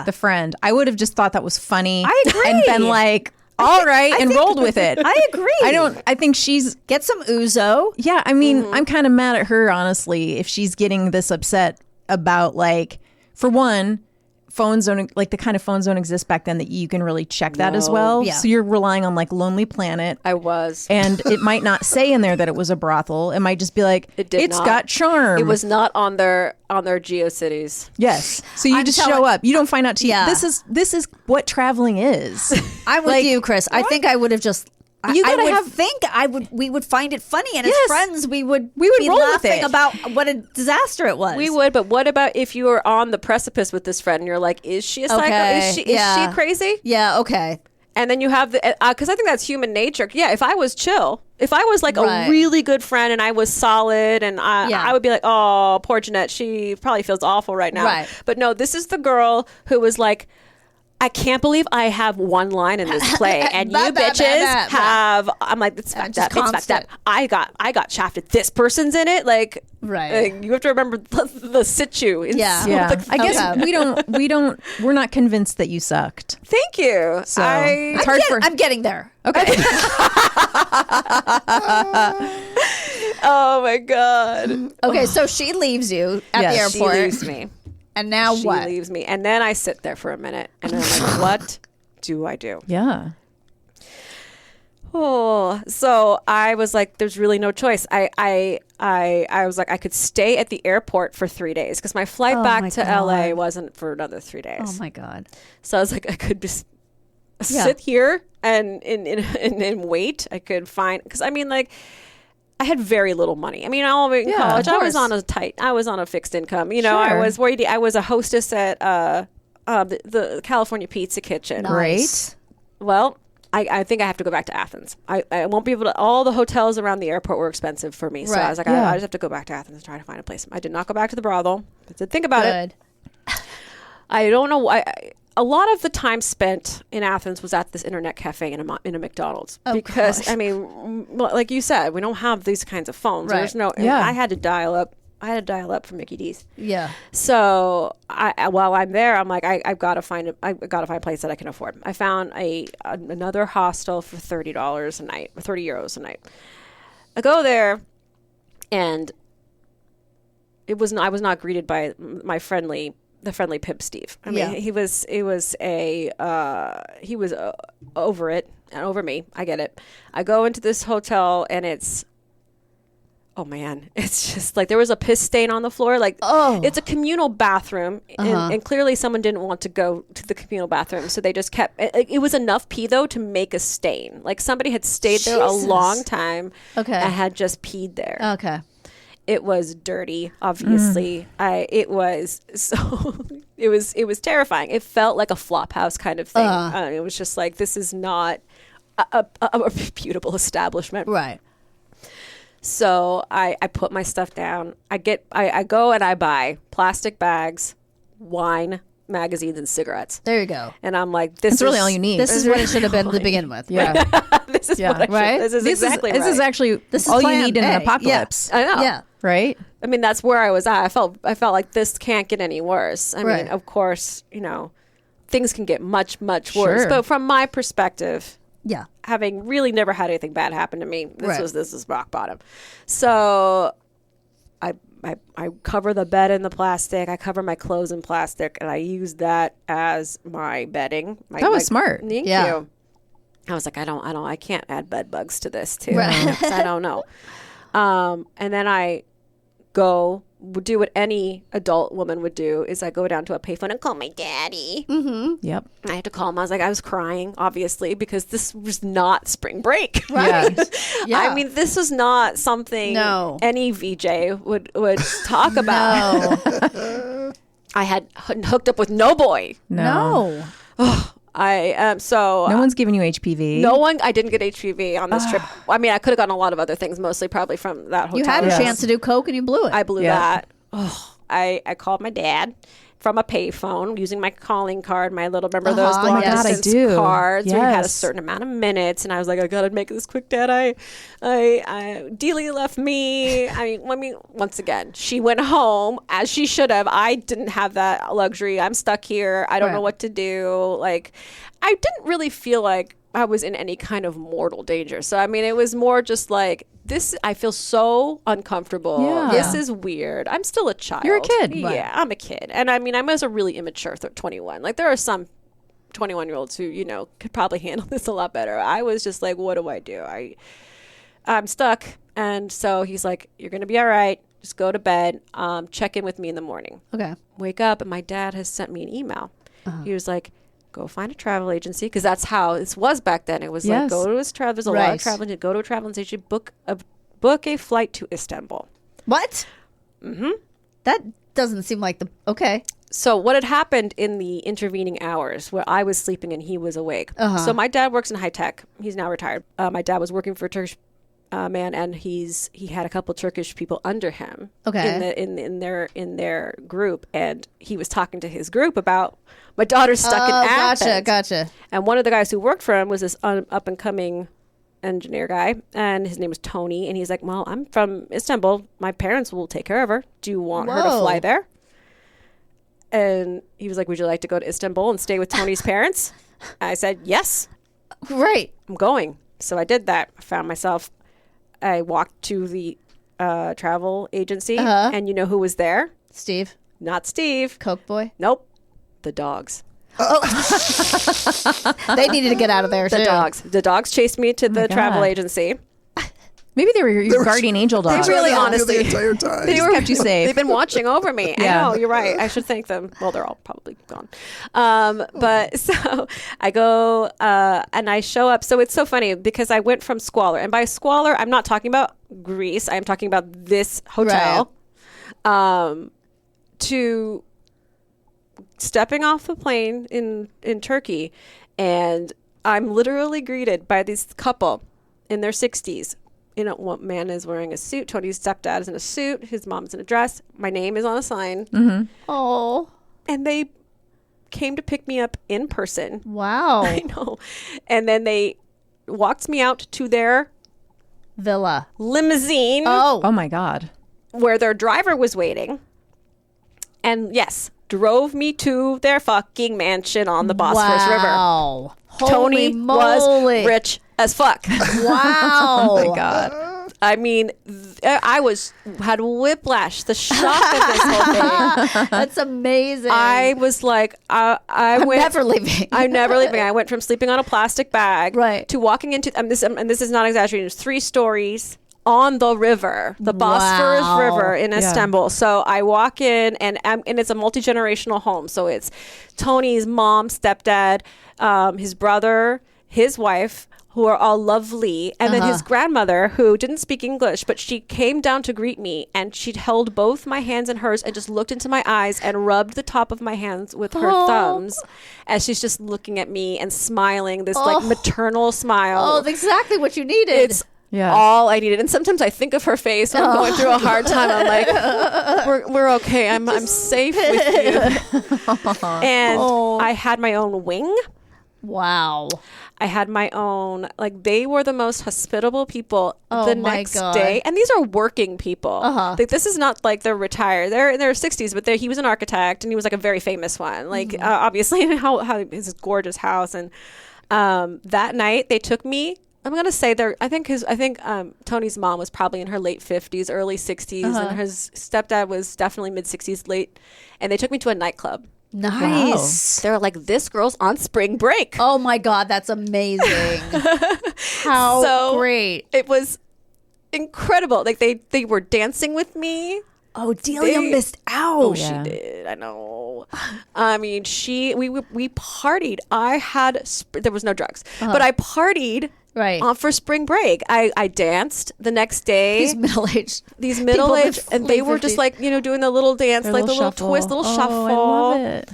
the friend, I would have just thought that was funny. I agree. And been like, all right, and rolled with it. I agree. I think she's... Get some ouzo. Yeah, I mean, I'm kind of mad at her, honestly, if she's getting this upset about, like, for one, phones don't, like, the kind of phones don't exist back then that you can really check that as well. Yeah. So you're relying on, like, Lonely Planet. I was. And it might not say in there that it was a brothel. It might just be like, it's got charm. It was not on their GeoCities. Yes. So you just show up. You don't find out. This is what traveling is. I'm with you, Chris. I think I would have just. You gotta we would find it funny, and as friends, we would be roll laughing with it. about what a disaster it was. We would, but what about if you were on the precipice with this friend and you're like, is she a psycho? Is she crazy? Yeah, okay. And then you have the, because I think that's human nature. Yeah, if I was chill, if I was like a really good friend and I was solid, and I would be like, oh, poor Janette, she probably feels awful right now. Right. But no, this is the girl who was like, I can't believe I have one line in this play, and you bitches have. I'm like, it's fucked up. It's fucked up. I got shafted. This person's in it. Like, you have to remember the situ. Yeah. I guess we're not convinced that you sucked. Thank you. So it's hard I'm getting there. Okay. Oh my God. Okay, so she leaves you at the airport. She leaves me. And now what? She leaves me. And then I sit there for a minute and I'm like, what do I do? Yeah. Oh, so I was like, there's really no choice. I was like, I could stay at the airport for 3 days because my flight back to LA wasn't for another 3 days. Oh my God. So I was like, I could just sit here and wait. I could find, because I mean, like, I had very little money. I mean, all in college, I was on a fixed income. You know, I was a hostess at the California Pizza Kitchen. Great. Well, I think I have to go back to Athens. I won't be able to. All the hotels around the airport were expensive for me, so I was like, I just have to go back to Athens and try to find a place. I did not go back to the brothel. I did think about it. I don't know why. A lot of the time spent in Athens was at this internet cafe in a McDonald's because I mean, like you said, we don't have these kinds of phones. Right. There's no. I had to dial up. For Mickey D's. Yeah. So while I'm there, I'm like, I've got to find a place that I can afford. I found another hostel for $30 a night, or 30 euros a night. I go there, and I was not greeted by the friendly pimp Steve. I mean, he was over it and over me. I get it. I go into this hotel and it's just like there was a piss stain on the floor. Like, it's a communal bathroom, and clearly someone didn't want to go to the communal bathroom, so they just kept. It was enough pee though to make a stain. Like somebody had stayed there a long time. Okay, and had just peed there. Okay. It was dirty, obviously. It was terrifying. It felt like a flop house kind of thing. It was just like, this is not a reputable establishment. Right. So I put my stuff down. I go and I buy plastic bags, wine, magazines, and cigarettes. There you go. And I'm like, this is really all you need. This is what it should have been to begin with. Yeah. This is what I should. This is exactly right. This is actually all you need in an apocalypse. Yeah. I know. Yeah. Right? I mean, that's where I was at. I felt like this can't get any worse. I mean, of course, things can get much, much worse. But from my perspective, having really never had anything bad happen to me, this is rock bottom. So I cover the bed in the plastic. I cover my clothes in plastic, and I use that as my bedding. That was smart. Thank you. I was like, I can't add bed bugs to this too. Right. I don't know. And then I would do what any adult woman would do, is I go down to a payphone and call my daddy. Mm-hmm. Yep. I had to call him. I was crying, obviously, because this was not spring break. Right. Yeah. I mean, this was not something any VJ would talk about. No. I had hooked up with no boy. No. No one's giving you HPV. No one. I didn't get HPV on this trip. I mean, I could have gotten a lot of other things, mostly probably from that hotel. You had a chance to do coke and you blew it. I blew that. Oh, I called my dad from a payphone using my calling card, my little, remember those long distance cards where you had a certain amount of minutes, and I was like, I gotta make this quick, Dad. Delia left me. Once again, she went home as she should have. I didn't have that luxury. I'm stuck here. I don't know what to do. Like, I didn't really feel like I was in any kind of mortal danger. So, I mean, it was more just like, this, I feel so uncomfortable. Yeah. This is weird. I'm still a child. You're a kid. Yeah, I'm a kid. And I mean, I was a really immature 21. Like, there are some 21-year-olds who, you know, could probably handle this a lot better. I was just like, what do I do? I'm stuck. And so he's like, you're going to be all right. Just go to bed. Check in with me in the morning. Okay. Wake up. And my dad has sent me an email. He was like, go find a travel agency, because that's how this was back then. It was like, go to his travel. There's a lot of traveling. Go to a travel agency, book a flight to Istanbul. What? Mm-hmm. That doesn't seem like the okay. So what had happened in the intervening hours where I was sleeping and he was awake? So my dad works in high tech. He's now retired. My dad was working for a Turkish man, and he had a couple Turkish people under him. Okay. In their group, and he was talking to his group about my daughter's stuck in Athens. Gotcha. And one of the guys who worked for him was this up and coming engineer guy, and his name was Tony. And he's like, well, I'm from Istanbul. My parents will take care of her. Do you want her to fly there? And he was like, would you like to go to Istanbul and stay with Tony's parents? I said, yes. Right. I'm going. So I did that. I walked to the travel agency, and you know who was there? Steve. Not Steve. Coke boy. Nope. The dogs. They needed to get out of there too. The dogs chased me to the travel agency. Maybe they were your guardian angel dogs. They really, honestly, the entire time. They kept you safe. They've been watching over me. Yeah. I know, you're right. I should thank them. Well, they're all probably gone. But so I go and I show up. So it's so funny because I went from squalor, and by squalor, I'm not talking about Greece. I'm talking about this hotel, to stepping off the plane in Turkey, and I'm literally greeted by this couple in their 60s. You know, one man is wearing a suit. Tony's stepdad is in a suit. His mom's in a dress. My name is on a sign. Mm-hmm. Oh. And they came to pick me up in person. Wow. I know. And then they walked me out to their villa limousine. Oh my God. Where their driver was waiting. And yes, drove me to their fucking mansion on the Bosphorus River. Wow. Tony was rich as fuck. Wow. Oh my God. I mean, I had whiplash, the shock of this whole thing. That's amazing. I was like, I'm never leaving. I'm never leaving. I went from sleeping on a plastic bag to walking into, and this is not exaggerating, it was 3 stories on the river, the Bosphorus River in Istanbul. So I walk in, and it's a multi-generational home. So it's Tony's mom, stepdad, his brother, his wife, who are all lovely, and then his grandmother, who didn't speak English, but she came down to greet me, and she'd held both my hands in hers and just looked into my eyes and rubbed the top of my hands with her thumbs as she's just looking at me and smiling, this like maternal smile. Oh, exactly what you needed. It's all I needed. And sometimes I think of her face when I'm going through a hard time. I'm like, we're okay. I'm safe with you. And I had my own wing. Wow. I had my own, like, they were the most hospitable people the next day. And these are working people. Like, this is not like they're retired. They're in their 60s, but he was an architect, and he was like a very famous one. Like, obviously, how his gorgeous house. And that night, they took me. I'm gonna say I think Tony's mom was probably in her late 50s, early 60s, and his stepdad was definitely mid 60s, late. And they took me to a nightclub. Nice. Wow. They're like, this girl's on spring break. Oh my God, that's amazing. How great. It was incredible. Like they were dancing with me. Oh, Delia missed out. Oh, she did. I know. I mean, we partied. There was no drugs, but I partied. Right. For spring break. I danced the next day. These middle-aged, and they were just like, doing the little dance, like the little twist, little shuffle. I love it.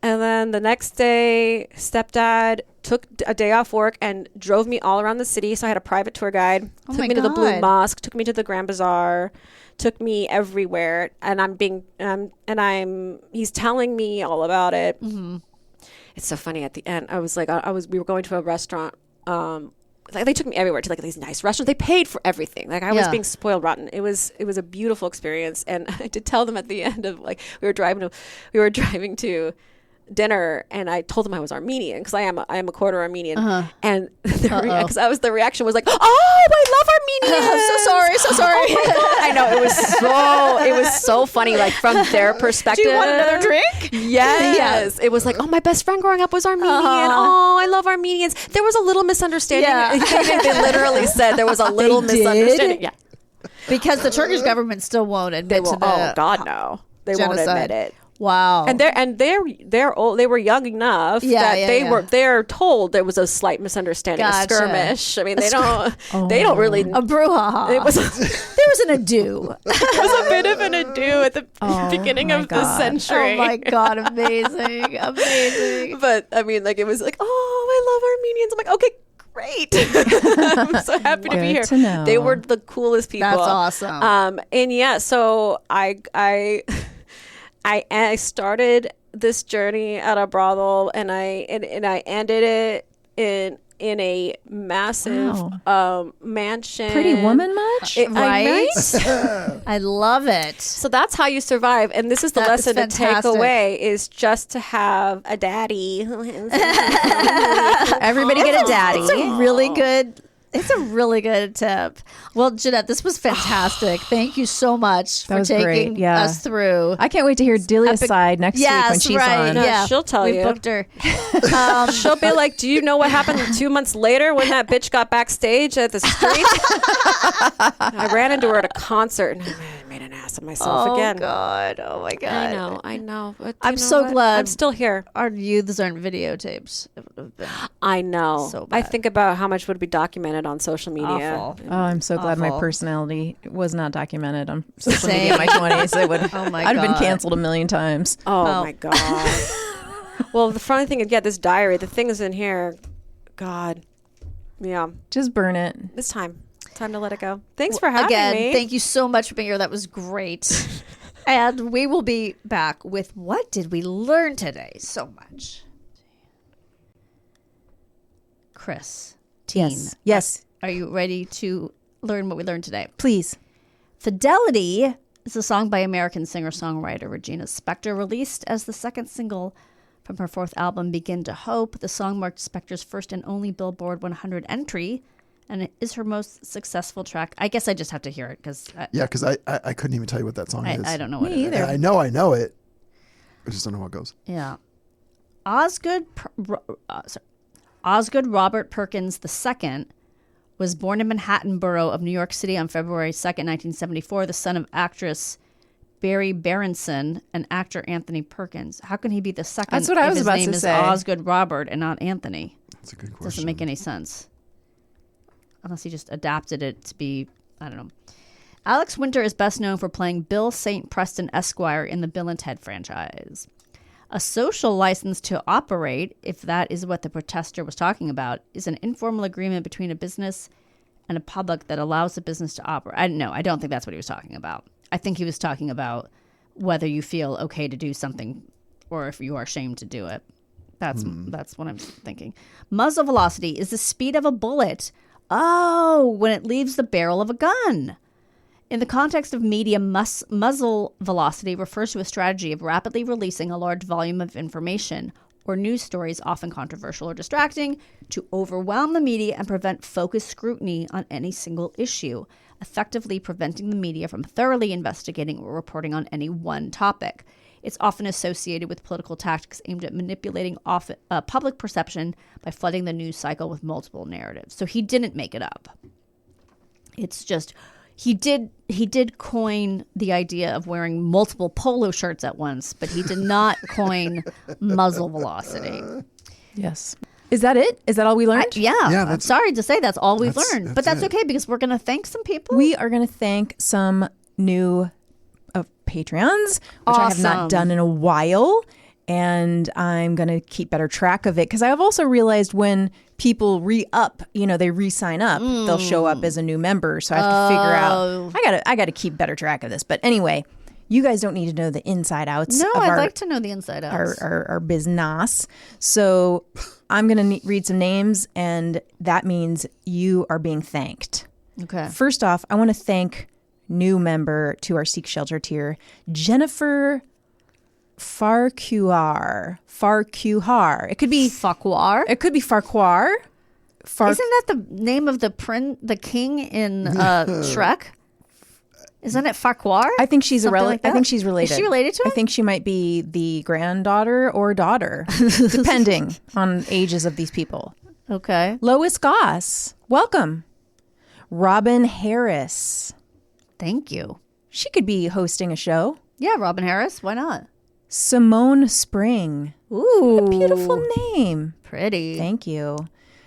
And then the next day, stepdad took a day off work and drove me all around the city. So I had a private tour guide. Oh took my me to the Blue God. Mosque, took me to the Grand Bazaar, took me everywhere. And he's telling me all about it. Mm-hmm. It's so funny. At the end, I was like, we were going to a restaurant. They took me everywhere to like these nice restaurants. They paid for everything. Like I was being spoiled rotten. It was a beautiful experience. And I did tell them at the end of like we were driving to dinner, and I told them I was Armenian because I am a quarter Armenian. And the reaction was like, "Oh, I love Armenians." So sorry. Oh my God. I know it was so funny. Like from their perspective. Do you want another drink? Yes. It was like, oh, my best friend growing up was Armenian. Oh, I love Armenians. There was a little misunderstanding. Yeah. They literally said there was a little misunderstanding. Yeah. Because the Turkish government still won't admit to the oh God, no. They won't genocide. admit it. Wow. And they're old. They were young enough that they're told there was a slight misunderstanding, a skirmish. I mean, they don't really a brouhaha. It was there was an ado. It was a bit of an ado at the beginning of the century. Oh my God, amazing. But I mean, like it was like, oh, I love Armenians. I'm like, okay, great. I'm so happy to be here. To know. They were the coolest people. That's awesome. And yeah, so I started this journey at a brothel, and I ended it in a massive mansion. Pretty Woman much? Right? I love it. So that's how you survive. And this is the lesson to take away is just to have a daddy. Everybody get a daddy. It's a really good tip. Well, Janette, this was fantastic. Thank you so much for taking us through. I can't wait to hear Delia's side next week when she's on. Yeah, she'll tell you. We booked her. She'll be like, do you know what happened 2 months later when that bitch got backstage at the street? I ran into her at a concert and I made an ass of myself again. Oh my God. I know. But I'm so glad I'm still here. Our youths aren't videotapes. I know. So bad. I think about how much would be documented on social media. Awful. Oh, I'm so glad my personality was not documented on social media in my 20s. I'd have been canceled a million times. Oh my God. Well, the funny thing is, this diary, the things in here, God, yeah. Just burn it. It's time to let it go. Thanks for having me. Thank you so much for being here. That was great. And we will be back with what did we learn today? So much. Chris. Yes. Are you ready to learn what we learned today? Please. Fidelity is a song by American singer-songwriter Regina Spektor, released as the second single from her fourth album, Begin to Hope. The song marked Spektor's first and only Billboard 100 entry, and it is her most successful track. I guess I just have to hear it because I couldn't even tell you what that song is. I don't know what it is. Yeah, I know it. I just don't know how it goes. Yeah. Osgood Robert Perkins II was born in Manhattan Borough of New York City on February 2nd, 1974, the son of actress Barry Berenson and actor Anthony Perkins. How can he be the second? That's what I was about to say. His name is Osgood Robert and not Anthony. That's a good question. Doesn't make any sense. Unless he just adapted it to be, I don't know. Alex Winter is best known for playing Bill St. Preston Esquire in the Bill and Ted franchise. A social license to operate, if that is what the protester was talking about, is an informal agreement between a business and a public that allows the business to operate. I don't think that's what he was talking about. I think he was talking about whether you feel okay to do something or if you are ashamed to do it. That's what I'm thinking. Muzzle velocity is the speed of a bullet. Oh, when it leaves the barrel of a gun. In the context of media, muzzle velocity refers to a strategy of rapidly releasing a large volume of information or news stories, often controversial or distracting, to overwhelm the media and prevent focused scrutiny on any single issue, effectively preventing the media from thoroughly investigating or reporting on any one topic. It's often associated with political tactics aimed at manipulating public perception by flooding the news cycle with multiple narratives. So he didn't make it up. It's just... He did coin the idea of wearing multiple polo shirts at once, but he did not coin muzzle velocity. Yes. Is that it? Is that all we learned? I'm sorry to say that's all we've learned. But that's okay because we're going to thank some people. We are going to thank some new Patreons, which I have not done in a while. and I'm going to keep better track of it because I've also realized when people re-up, they re-sign up, they'll show up as a new member. So I have to figure out, I got to keep better track of this. But anyway, you guys don't need to know the inside outs. No, I'd like to know the inside outs. Our business. So I'm going to read some names, and that means you are being thanked. Okay. First off, I want to thank new member to our Seek Shelter tier, Jennifer Farquhar. It could be Farquhar. It could be Farquhar. Isn't that the name of the king in Shrek? Isn't it Farquhar? I think she's Like I think she's related. Is she related to him? I think she might be the granddaughter or daughter, depending on ages of these people. Okay. Lois Goss, welcome. Robin Harris. Thank you. She could be hosting a show. Yeah, Robin Harris. Why not? Simone Spring. Ooh. What a beautiful name. Pretty. Thank you.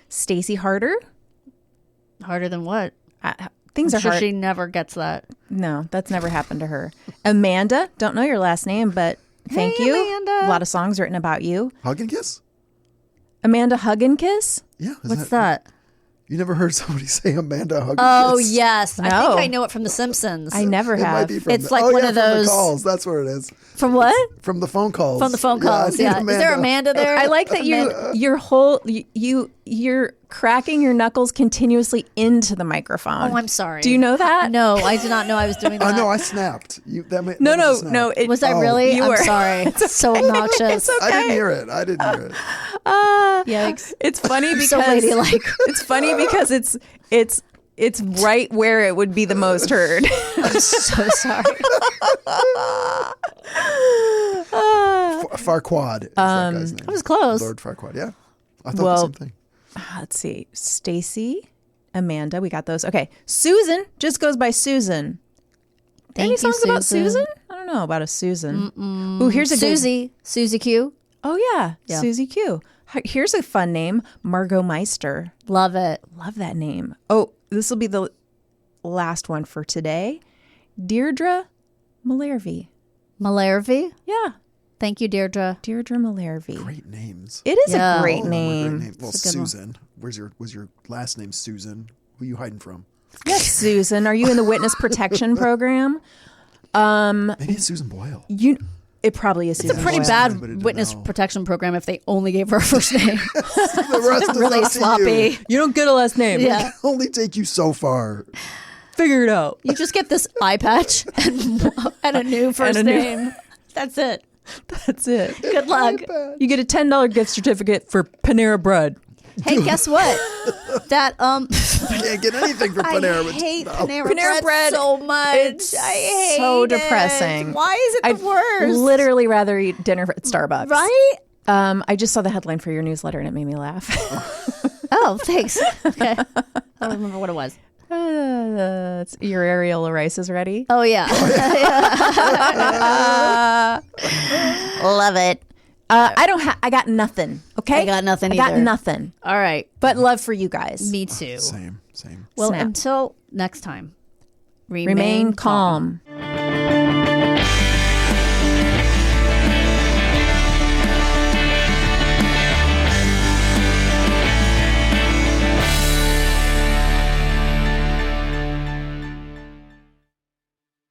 Stacy Harder. Harder than what? Things I'm are sure hard. she never gets that. No, that's never happened to her. Amanda. Don't know your last name, but thank you. Amanda. A lot of songs written about you. Hug and kiss? Amanda Hug and Kiss? Yeah. What's that? You never heard somebody say Amanda Hug and Oh, kiss? yes. I No. think I know it from The Simpsons. I never It have. might be from It's like one of from those- the calls. That's where it is. From what? From the phone calls. From the phone calls, I yeah. need Is there Amanda there? I like that you're cracking your knuckles continuously into the microphone. Oh, I'm sorry. Do you know that? No, I did not know I was doing that. I know. I snapped. That was a No. snap. Was I Oh. really? You I'm were. sorry. It's so obnoxious. I didn't hear it. Yikes. It's funny because So ladylike. It's funny because it's right where it would be the most heard. I'm so sorry. Farquad is that guy's name. I was close. Lord Farquad, yeah. I thought the same thing. Let's see. Stacy, Amanda, we got those. Okay. Susan just goes by Susan. Thank Any you, songs about Susan. Susan? I don't know about a Susan. Ooh, here's a Susie Q. Oh yeah, Susie Q. Here's a fun name, Margot Meister. Love it. Love that name. Oh, this will be the last one for today. Deirdre Malervy. Malervy. Yeah, Thank you, Deirdre. Deirdre Malervy. Great names. It is Yeah. a great All of them are name. great names. Well, It's a good one. Susan. Was your last name Susan? Who are you hiding from? Yes, Susan. Are you in the witness protection program? Maybe it's Susan Boyle. It probably is. It's Susan a pretty Boyle. but it bad didn't witness know. protection program if they only gave her a first name. The rest is Really up to sloppy. You don't get a last name. Yeah. You. Only take you so far. Figure it out. You just get this eye patch and a new first name. That's it. That's it. Good luck. You get a $10 gift certificate for Panera Bread. Hey, guess what? That You can't get anything for Panera. I hate Panera, Panera Bread, so much. it's I hate so it. depressing. Why is it the I'd worst? literally rather eat dinner at Starbucks. Right? I just saw the headline for your newsletter and it made me laugh. Oh, thanks. Okay. I don't remember what it was. Your areola rice is ready. Oh, yeah. Love it. I got nothing. Okay. I got nothing I got either. nothing. All right. But love for you guys. Me too. Same. Well, Snap. until next time, Remain calm.